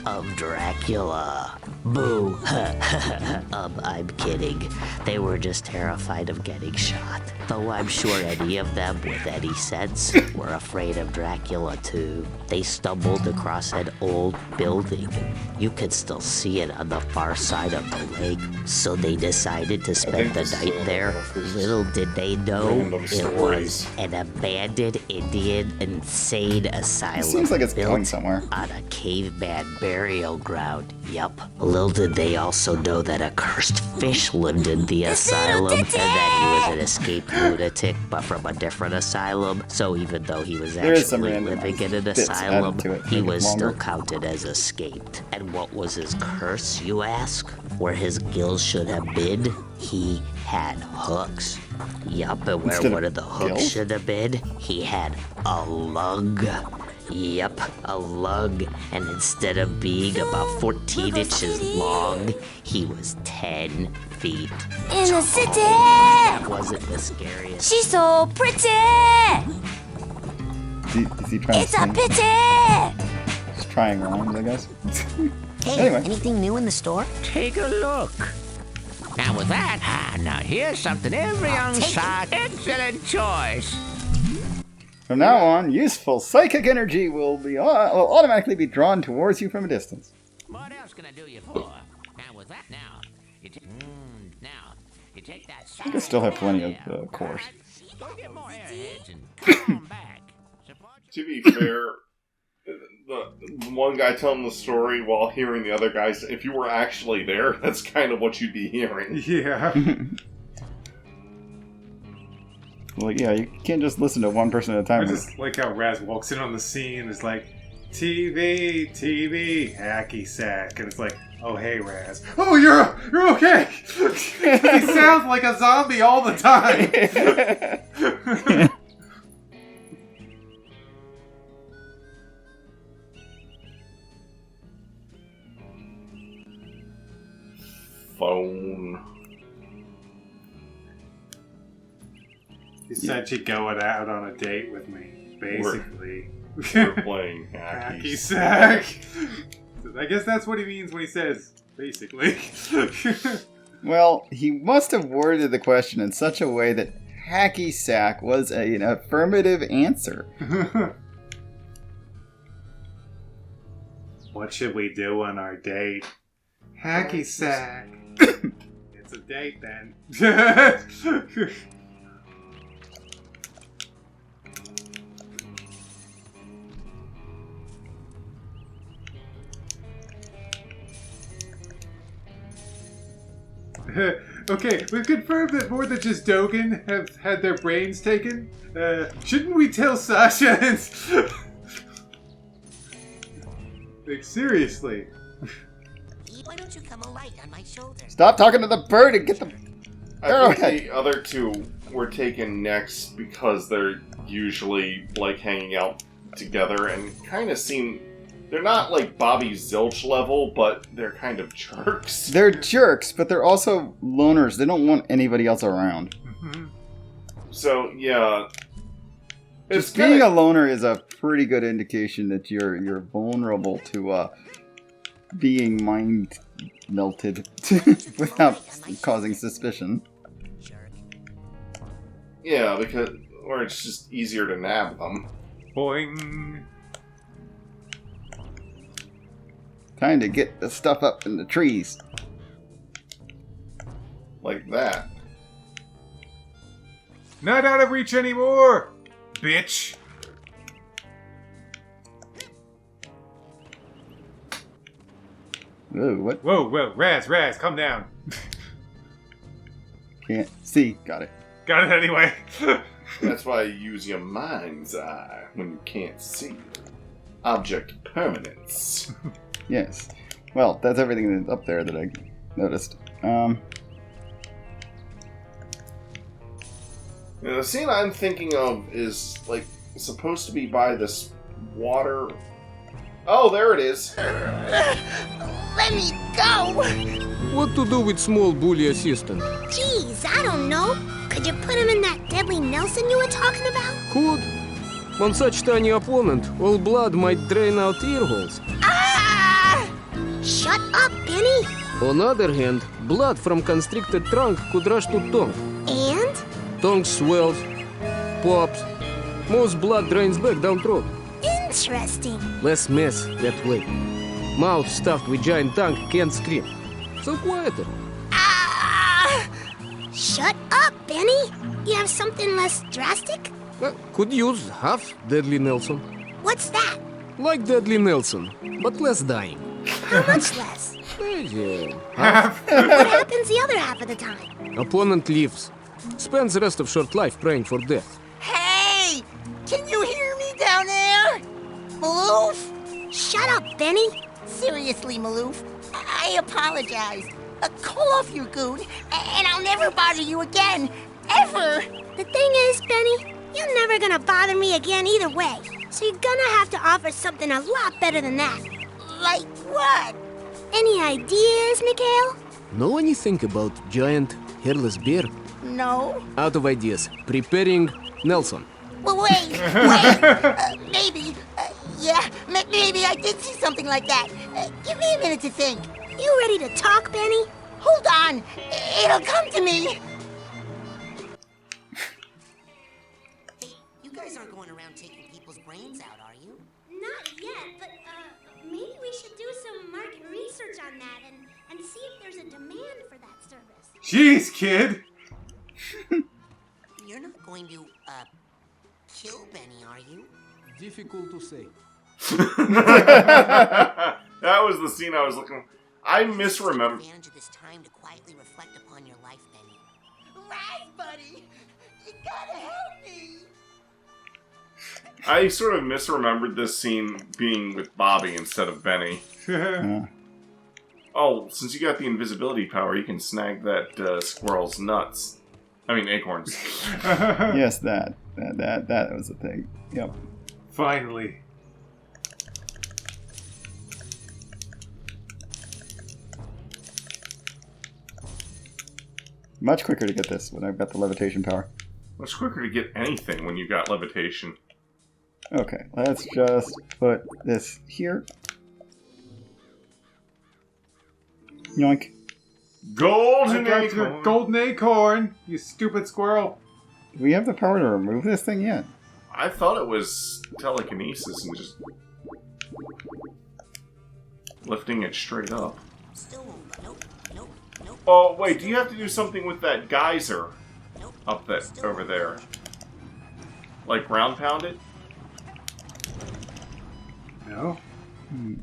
of Dracula. Boo. I'm kidding. They were just terrified of getting shot. Though I'm sure any of them with any sense were afraid of Dracula too. They stumbled across an old building. You could still see it on the far side of the lake. So they decided to spend the night there. Little did they know it was an abandoned Indian insane asylum. It seems like it's built going somewhere. on a caveman burial ground. Yup. Little did they also know that a cursed fish lived in the asylum, and that he was an escaped lunatic, but from a different asylum. So even though he was actually living in an asylum, he was still counted as escaped. And what was his curse, you ask? Where his gills should have been, he had hooks. Yup, and where one of the hooks should have been, he had a lug. Yep, a lug, and instead of being about 14 inches long, he was 10 feet In the city! That wasn't the scariest. She's so pretty! Is he trying It's to a sing? pity! He's trying rhymes, I guess. Hey, Anyway. anything new in the store? Take a look. Now with that, now here's something every young side. Excellent choice. From now on, useful psychic energy will automatically be drawn towards you from a distance. What else can I do you for? Now with that, you take that. I think I still have plenty of cores. Go get more airheads and come back. To be fair, the one guy telling the story while hearing the other guys, if you were actually there, that's kind of what you'd be hearing. Yeah. Well, yeah, you can't just listen to one person at a time. I just like how Raz walks in on the scene and is like, TV, hacky sack. And it's like, oh, hey, Raz. Oh, you're okay! He sounds like a zombie all the time! Phone. He said she'd go out on a date with me, basically. We're playing hacky sack. I guess that's what he means when he says, basically. Well, he must have worded the question in such a way that hacky sack was an affirmative answer. What should we do on our date? Hacky sack. It's a date then. Okay, we've confirmed that more than just Dogen have had their brains taken. Shouldn't we tell Sasha and... Like, seriously. Why don't you come alight on my shoulder? Stop talking to the bird and get the... I think the other two were taken next because they're usually, like, hanging out together and kind of seem... They're not like Bobby Zilch level, but they're kind of jerks. They're jerks, but they're also loners. They don't want anybody else around. Mm-hmm. So, yeah. Just being a loner is a pretty good indication that you're vulnerable to being mind melted without causing suspicion. Yeah, because... Or it's just easier to nab them. Boing. Time to get the stuff up in the trees. Like that. Not out of reach anymore, bitch. Ooh, what? Whoa, Raz, calm down. Can't see. Got it. Got it anyway. That's why you use your mind's eye when you can't see. Object permanence. Yes. Well, that's everything that's up there that I noticed. The scene I'm thinking of is, like, supposed to be by this water... Oh, there it is! Let me go! What to do with small bully assistant? Jeez, I don't know. Could you put him in that deadly Nelson you were talking about? Could. On such tiny opponent, all blood might drain out ear holes. Shut up, Benny! On other hand, blood from constricted trunk could rush to tongue. And? Tongue swells, pops. Most blood drains back down throat. Interesting. Less mess that way. Mouth stuffed with giant tongue can't scream. So quieter. Shut up, Benny! You have something less drastic? Could use half Deadly Nelson. What's that? Like Deadly Nelson, but less dying. How much less? Half. What happens the other half of the time? Opponent lives. Spends the rest of short life praying for death. Hey! Can you hear me down there? Maloof? Shut up, Benny! Seriously, Maloof, I apologize. Call off your goon, and I'll never bother you again. Ever! The thing is, Benny, you're never gonna bother me again either way. So you're gonna have to offer something a lot better than that. Like what? Any ideas, Mikhail? Know anything about giant hairless bear? No. Out of ideas. Preparing Nelson. Well, wait. Maybe. Yeah, maybe I did see something like that. Give me a minute to think. You ready to talk, Benny? Hold on. It'll come to me. Hey, you guys aren't going around taking people's brains out, are you? Not yet, but maybe we should do some market research on that and see if there's a demand for that service. Jeez, kid! You're not going to, kill Benny, are you? Difficult to say. That was the scene I was looking for. I misremember. Advantage of this time to quietly reflect upon your life, Benny. Rise, buddy! You gotta help me! I sort of misremembered this scene being with Bobby instead of Benny. Oh, since you got the invisibility power, you can snag that squirrel's nuts. I mean, acorns. Yes, that was the thing. Yep. Finally. Much quicker to get this when I've got the levitation power. Much quicker to get anything when you got levitation. Okay, let's just put this here. Yoink. Golden I got acorn. your golden acorn, you stupid squirrel. Do we have the power to remove this thing yet? I thought it was telekinesis and just lifting it straight up. Oh, wait, do you have to do something with that geyser up that over there? Like ground pound it? No.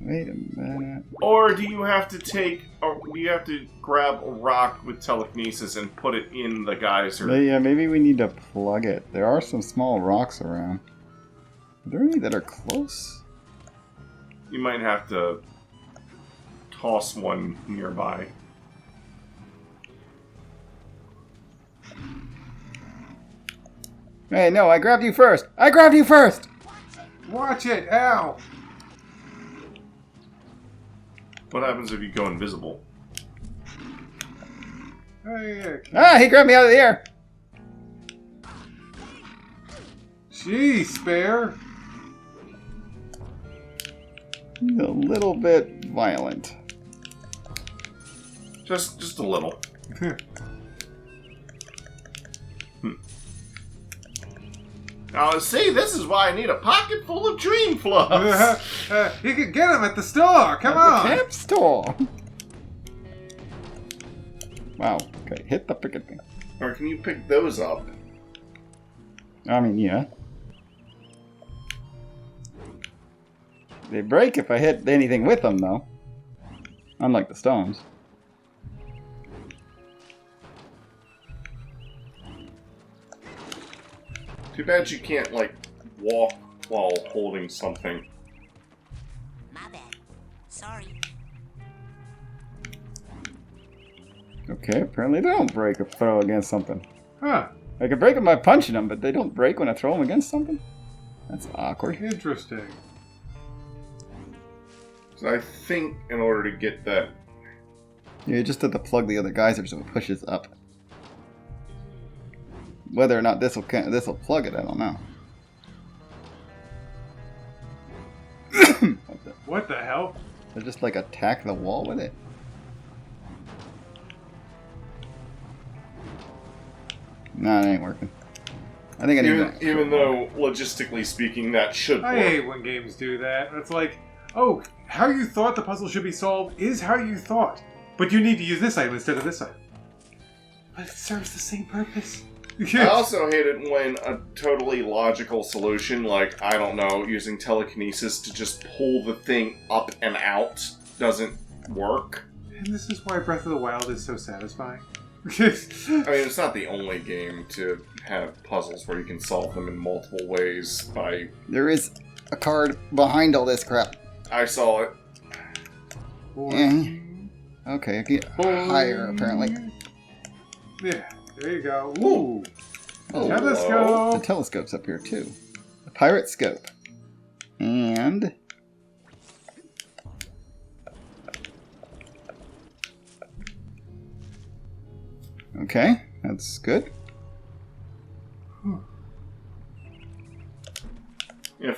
Wait a minute. Or do you have to grab a rock with telekinesis and put it in the geyser? Yeah, maybe we need to plug it. There are some small rocks around. Are there any that are close? You might have to toss one nearby. Hey, no, I grabbed you first! I grabbed you first! Watch it! Ow! What happens if you go invisible? Hey, Ah, he grabbed me out of the air! Jeez, Spare. He's a little bit violent. Just a little. Now, see, this is why I need a pocket full of dream fluffs. You can get them at the store. Come on. The camp store. Wow. Okay, hit the picket thing. Or can you pick those up? I mean, yeah. They break if I hit anything with them, though. Unlike the stones. Too bad you can't, like, walk while holding something. My bad. Sorry. Okay, apparently they don't break if throw against something. Huh. I can break them by punching them, but they don't break when I throw them against something? That's awkward. Interesting. So I think in order to get that... Yeah, you just have to plug the other geyser so it pushes up. Whether or not this will plug it, I don't know. What the hell? I just like attack the wall with it. Nah, it ain't working. I think I need that. Even though, logistically speaking, that should work. I hate when games do that. It's like, oh, how you thought the puzzle should be solved is how you thought. But you need to use this item instead of this item. But it serves the same purpose. I also hate it when a totally logical solution, like, I don't know, using telekinesis to just pull the thing up and out doesn't work. And this is why Breath of the Wild is so satisfying. I mean, it's not the only game to have puzzles where you can solve them in multiple ways by... There is a card behind all this crap. I saw it. Eh. Okay, I get higher, apparently. Yeah, there you go. Ooh! Oh, Telescope! The telescope's up here, too. The pirate scope. And... Okay, that's good.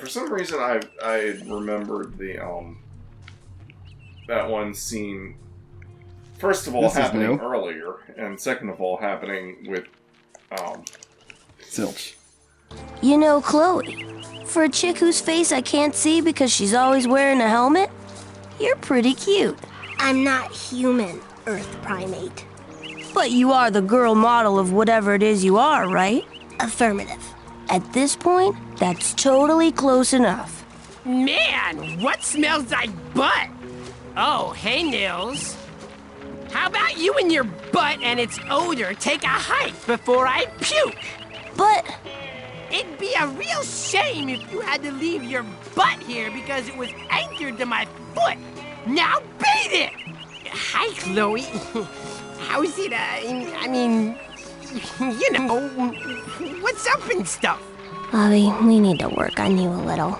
for some reason I remembered the that one scene. First of all, happening earlier, and second of all, happening with Zilch. You know, Chloe, for a chick whose face I can't see because she's always wearing a helmet, you're pretty cute. I'm not human, Earth primate. But you are the girl model of whatever it is you are, right? Affirmative. At this point, that's totally close enough. Man, what smells like butt? Oh, hey, Nils. How about you and your butt and its odor take a hike before I puke? But... It'd be a real shame if you had to leave your butt here because it was anchored to my foot. Now bathe it! Hi, Chloe. How's it, I mean, you know, what's up and stuff? Bobby, we need to work on you a little.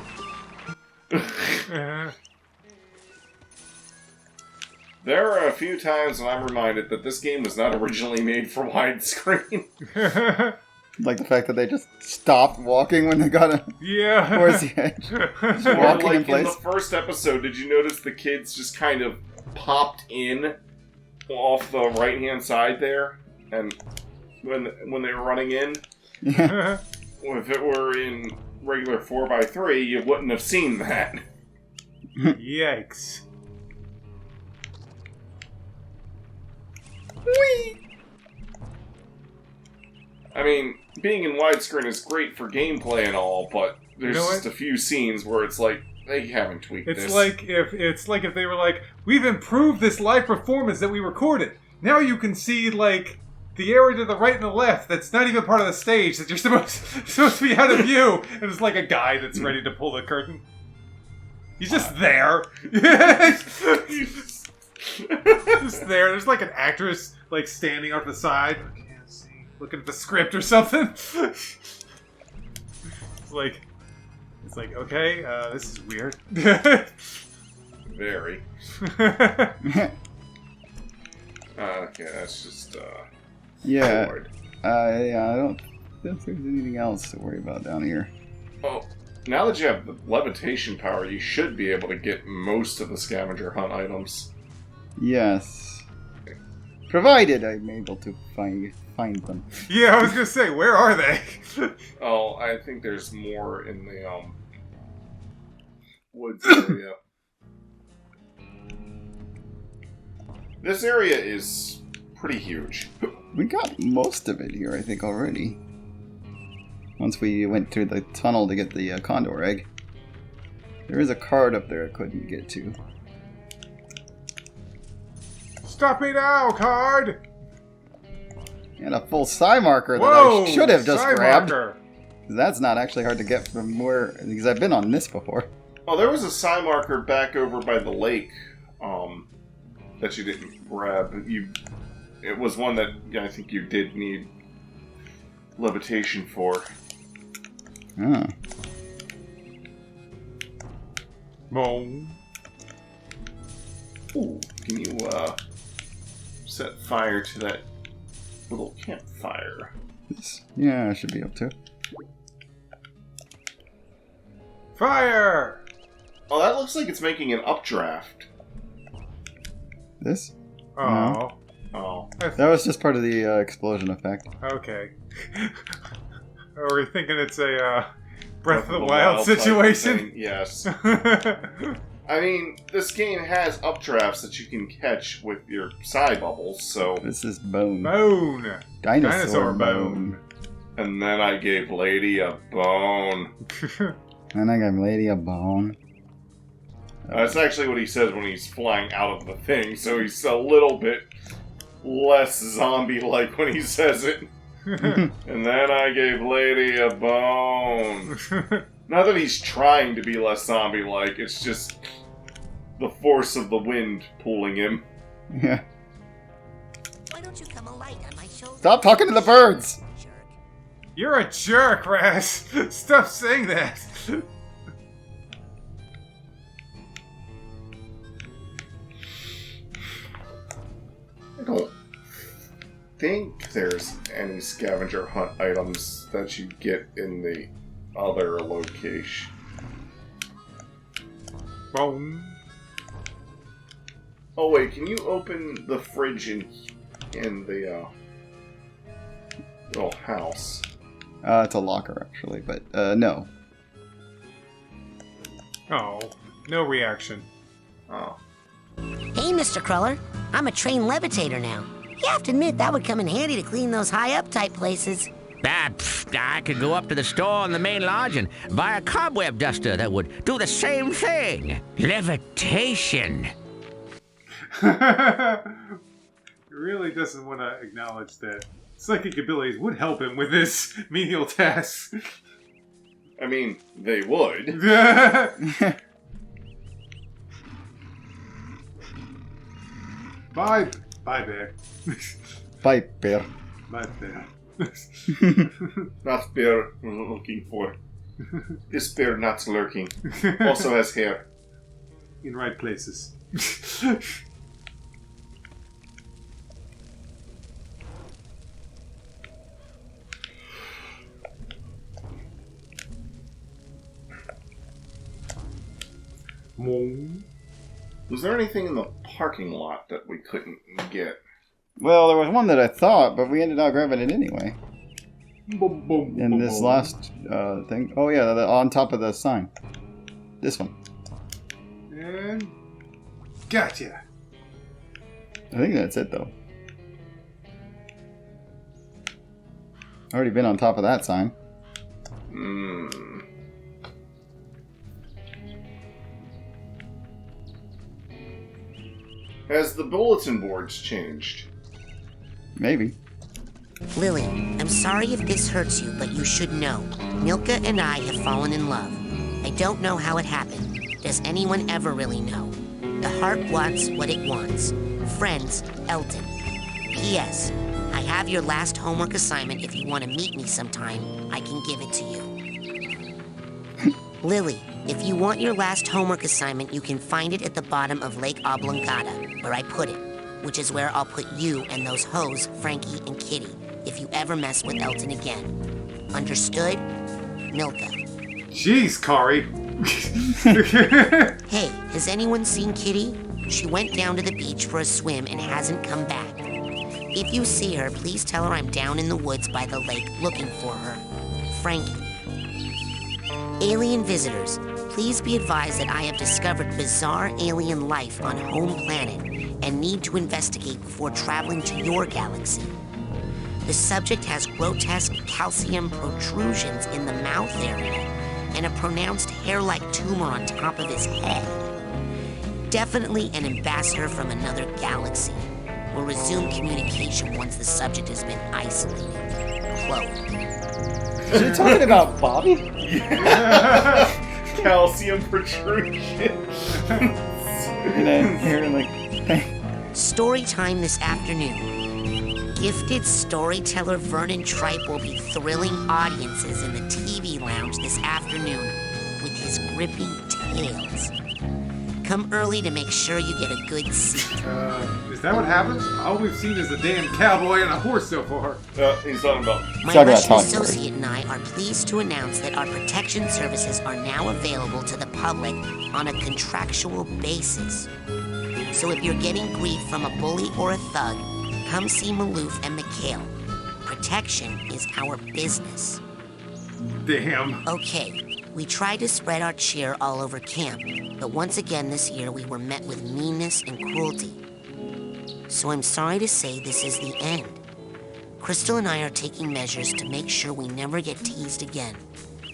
There are a few times when I'm reminded that this game was not originally made for widescreen. Like the fact that they just stopped walking when they got towards the edge. Just Or walking like in place. in the first episode, did you notice the kids just kind of popped in off the right-hand side there? And when they were running in? Yeah. If it were in regular 4x3, you wouldn't have seen that. Yikes. Whee! I mean, being in widescreen is great for gameplay and all, but there's just a few scenes where it's like, they haven't tweaked this. It's like if they were like, we've improved this live performance that we recorded. Now you can see like the area to the right and the left that's not even part of the stage that you're supposed to be out of view. And it's like a guy that's ready to pull the curtain. He's just there. Just there. There's like an actress like standing off the side. I can't see. Looking at the script or something. It's like, okay, this is weird. Very. Okay, that's just, Yeah. forward. I don't think there's anything else to worry about down here. Oh, now that you have the levitation power, you should be able to get most of the scavenger hunt items. Yes. Provided I'm able to find them. Yeah, I was gonna say, where are they? Oh, I think there's more in the, woods area. This area is pretty huge. We got most of it here, I think, already. Once we went through the tunnel to get the condor egg. There is a card up there I couldn't get to. Stop me now, card! And a full psi marker that Whoa, I should have just psi grabbed. marker. That's not actually hard to get from where... Because I've been on this before. Oh, there was a psi marker back over by the lake, that you didn't grab. It was one that I think you did need levitation for. Oh. Moan. Ooh, can you, set fire to that little campfire? Yeah, I should be able to. Fire! Oh, that looks like it's making an updraft. This? Oh. No. Oh. That was just part of the explosion effect. Okay. Are we thinking it's a Breath of the Wild situation? Yes. I mean, this game has updrafts that you can catch with your psi bubbles, so... This is bone. Bone! Dinosaur bone. And then I gave Lady a bone. And I gave Lady a bone. That's actually what he says when he's flying out of the thing, so he's a little bit less zombie-like when he says it. And then I gave Lady a bone. Not that he's trying to be less zombie-like, it's just the force of the wind pulling him. Yeah. Why don't you come alight on my shoulder? Stop talking to the birds! You're a jerk, Raz! Stop saying that! I don't think there's any scavenger hunt items that you get in the other location. Boom. Oh wait, can you open the fridge in the little house? It's a locker actually, but no. Oh, no reaction. Oh. Hey, Mr. Cruller. I'm a trained levitator now. You have to admit that would come in handy to clean those high-up type places. I could go up to the store on the main lodge and buy a cobweb duster that would do the same thing. Levitation. He really doesn't want to acknowledge that psychic abilities would help him with his menial tasks. I mean, they would. Bye, bear. Bye, bear. Bye, bear. Not bear we're looking for. This bear not lurking. Also has hair. In right places. Was there anything in the parking lot that we couldn't get? Well, there was one that I thought, but we ended up grabbing it anyway. In this last thing. Oh yeah, on top of the sign. This one. And gotcha. I think that's it though. Already been on top of that sign. Has the bulletin boards changed? Maybe. Lily, I'm sorry if this hurts you, but you should know. Milka and I have fallen in love. I don't know how it happened. Does anyone ever really know? The heart wants what it wants. Friends, Elton. P.S. I have your last homework assignment. If you want to meet me sometime, I can give it to you. Lily, if you want your last homework assignment, you can find it at the bottom of Lake Oblongata, where I put it, which is where I'll put you and those hoes, Frankie and Kitty, if you ever mess with Elton again. Understood? Milka. Jeez, Kari. Hey, has anyone seen Kitty? She went down to the beach for a swim and hasn't come back. If you see her, please tell her I'm down in the woods by the lake looking for her. Frankie. Alien visitors, please be advised that I have discovered bizarre alien life on home planet and need to investigate before traveling to your galaxy. The subject has grotesque calcium protrusions in the mouth area and a pronounced hair-like tumor on top of his head. Definitely an ambassador from another galaxy. We'll resume communication once the subject has been isolated. Chloe. Is she talking about Bobby? Yeah. Calcium protrusion. Story time this afternoon. Gifted storyteller Vernon Tripe will be thrilling audiences in the TV lounge this afternoon with his gripping tales. Come early to make sure you get a good seat. Is that what happens? All we've seen is a damn cowboy and a horse so far. He's talking about... My Russian associate and I are pleased to announce that our protection services are now available to the public on a contractual basis. So if you're getting grief from a bully or a thug, come see Maloof and Mikhail. Protection is our business. Damn. Okay. We tried to spread our cheer all over camp, but once again this year we were met with meanness and cruelty. So I'm sorry to say this is the end. Crystal and I are taking measures to make sure we never get teased again.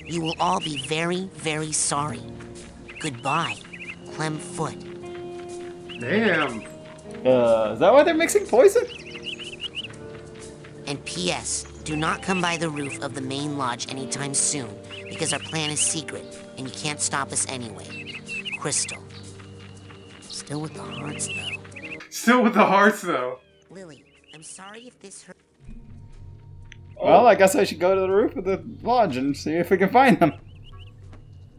You will all be very, very sorry. Goodbye, Clem Foot. Damn. Is that why they're mixing poison? And P.S. Do not come by the roof of the main lodge anytime soon, because our plan is secret, and you can't stop us anyway. Crystal. Still with the hearts, though. Still with the hearts, though. Lily, I'm sorry if this hurt. Well, I guess I should go to the roof of the lodge and see if we can find them.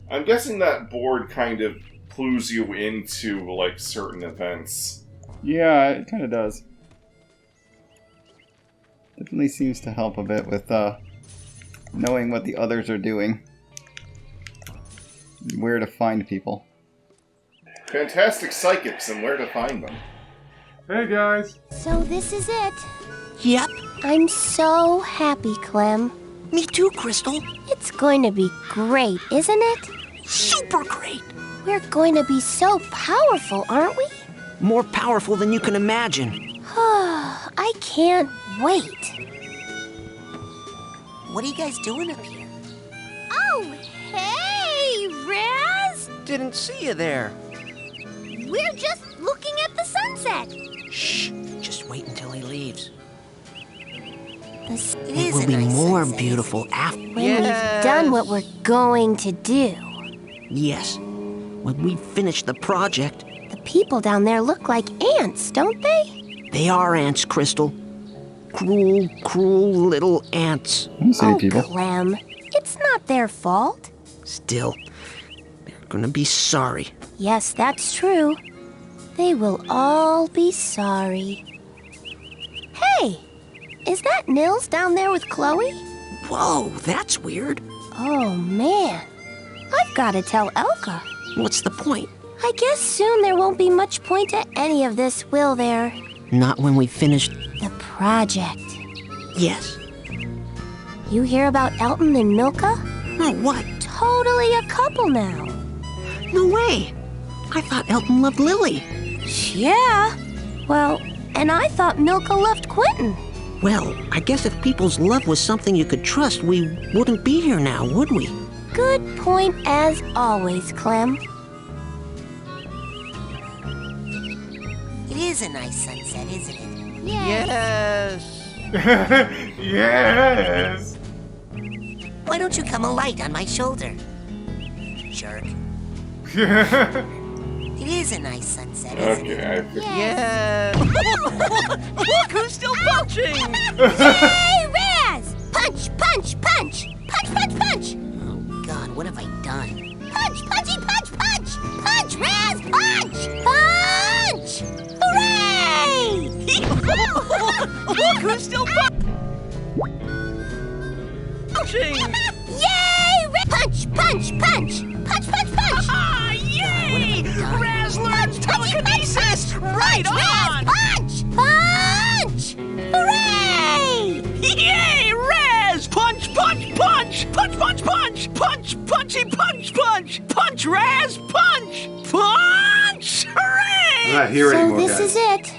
I'm guessing that board kind of clues you into, like, certain events. Yeah, it kind of does. Definitely seems to help a bit with knowing what the others are doing. Where to find people. Fantastic psychics and where to find them. Hey, guys. So this is it. Yep. I'm so happy, Clem. Me too, Crystal. It's going to be great, isn't it? Super great. We're going to be so powerful, aren't we? More powerful than you can imagine. I can't wait. What are you guys doing up here? Oh, hey, Raz! Didn't see you there. We're just looking at the sunset. Shh. Just wait until he leaves. It It will be more beautiful after. When we've done what we're going to do. Yes. When we finish the project. The people down there look like ants, don't they? They are ants, Crystal. Cruel, cruel little ants. Clem, it's not their fault. Still, they're gonna be sorry. Yes, that's true. They will all be sorry. Hey, is that Nils down there with Chloe? Whoa, that's weird. Oh, man. I've got to tell Elka. What's the point? I guess soon there won't be much point to any of this, will there? Not when we finish the project. Yes. You hear about Elton and Milka? Oh, what? Totally a couple now. No way. I thought Elton loved Lily. Yeah. Well, and I thought Milka loved Quentin. Well, I guess if people's love was something you could trust, we wouldn't be here now, would we? Good point as always, Clem. It is a nice sunset, isn't it? Yes. Yes! Why don't you come alight on my shoulder? Jerk. It is a nice sunset, isn't it? Okay, Yeah. Look who's still punching! Hey, Raz! Punch, punch, punch! Punch, punch, punch! Oh, God, what have I done? Punch, punchy, punch, punch! Punch, Raz, punch! Punch! Hooray! Look who's still punching! Yay! Punch, punch, punch! Punch, punch, punch! Ah, yay! Raz learns telekinesis! Right on! Punch! Punch! Hooray! Yay! Raz! Punch, punch, punch! Punch, punch, punch! Punch, punchy, punch, punch! Punch, Raz! Punch! Punch! Hooray! I'm not here So anymore, this guys. is it.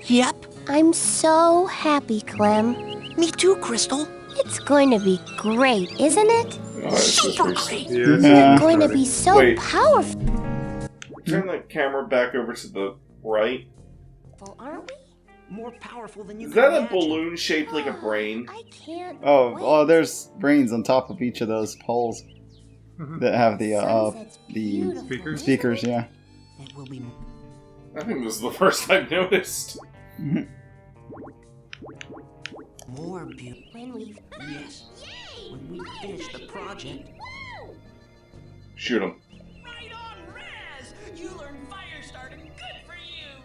Yep. I'm so happy, Clem. Me too, Crystal. It's going to be great, isn't it? Super great. We're going to be so Wait. powerful. Turn the camera back over to the right. Well, aren't we? More powerful than you Is can that a imagine. balloon shaped like a brain? I can't. Oh, there's brains on top of each of those poles that have the speakers. Yeah. It will be I think this is the first I've noticed. more beautiful. When we Yes. When we finish the project. Shoot him. Right on, Raz! You learned fire starting. Good for you!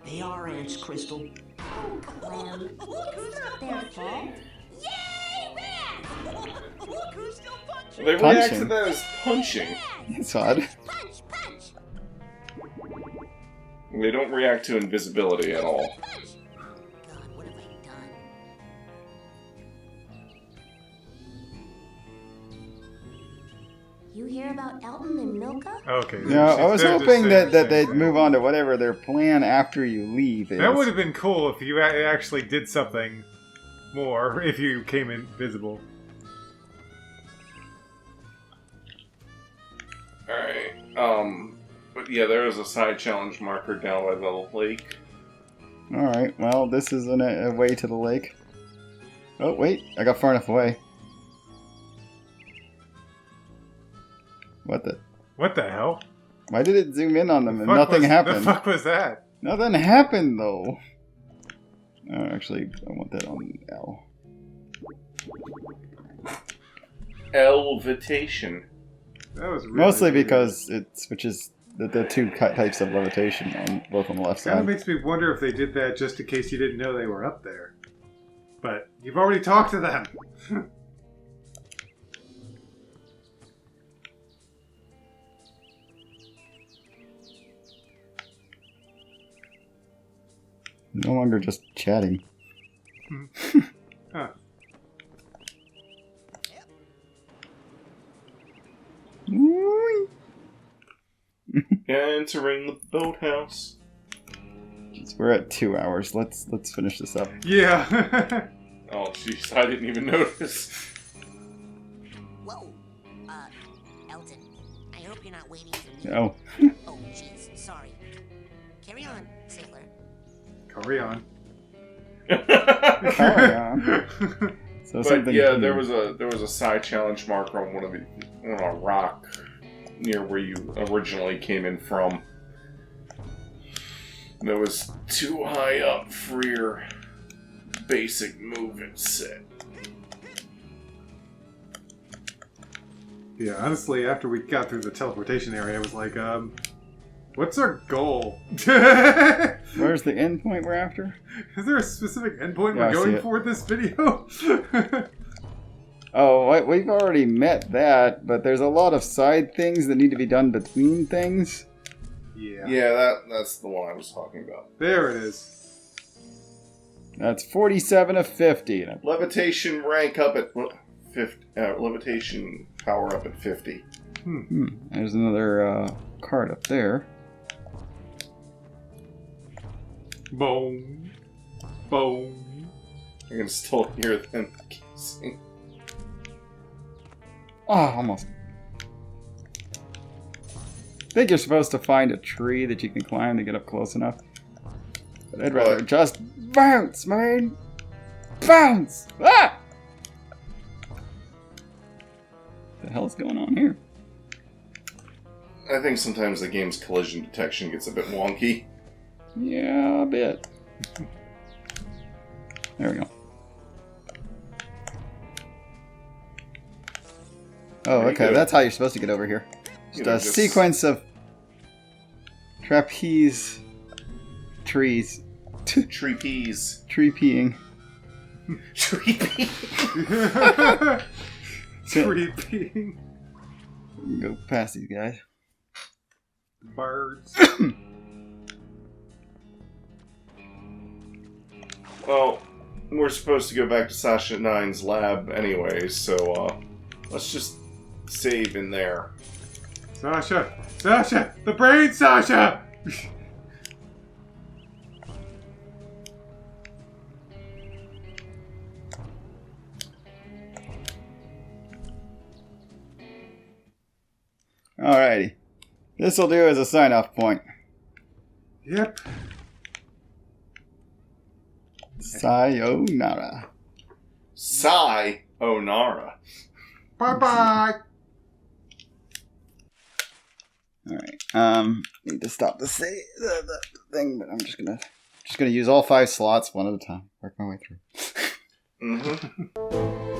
They are ants, Crystal. Clem, it's not their fault. Yay, Raz! Look who's still punching! They react to that as punching. It's odd. Punch, punch! They don't react to invisibility at all. God, what have I done? You hear about Elton and Milka? Okay. No, I was they're just hoping saying- that they'd move on to whatever their plan after you leave is. That would have been cool if you actually did something more, if you came invisible. Alright, but yeah, there is a side challenge marker down by the lake. Alright, well, this is a way to the lake. Oh, wait, I got far enough away. What the? What the hell? Why did it zoom in on them and Fuck nothing was- happened? The fuck was that? Nothing happened, though. Oh, actually, I want that on L. Levitation. That was really Mostly weird. because it switches the two types of levitation on both on the left Kind of side. makes me wonder if they did that just in case you didn't know they were up there. But you've already talked to them. No longer just chatting. Huh. Entering the boathouse. Jeez, we're at 2 hours. Let's finish this up. Yeah. Oh, jeez, I didn't even notice. Whoa, Elton, I hope you're not waiting for me. Oh. Oh, jeez, sorry. Carry on, sailor. Carry on. Carry on. So But yeah, there was a side challenge marker on on a rock near where you originally came in from. That was too high up for your basic move and set. Yeah, honestly, after we got through the teleportation area, I was like, what's our goal? Where's the end point we're after? Is there a specific endpoint Yeah, we're I see going it. for this video? Oh, we've already met that, but there's a lot of side things that need to be done between things. Yeah, that's the one I was talking about. There it is. That's 47 of 50. Levitation rank up at 50. Levitation power up at 50. There's another card up there. Boom. Boom. I can still hear them kissing. Oh, almost. I think you're supposed to find a tree that you can climb to get up close enough. But I'd rather just bounce, man! Bounce! Ah! What the hell's going on here? I think sometimes the game's collision detection gets a bit wonky. Yeah, a bit. There we go. Oh, There you okay, go. that's how you're supposed to get over here. Just a sequence of trapeze trees. Tree peas. Tree peeing. Tree pea. Tree peeing. Go past these guys. Birds. Well, we're supposed to go back to Sasha 9's lab anyway, so let's just save in there. Sasha! Sasha! The brain, Sasha! Alrighty. This will do as a sign-off point. Yep. Sayonara. Sayonara. Bye-bye! Alright, need to stop the thing, but I'm just gonna use all 5 slots one at a time. Work my way through. Mm-hmm.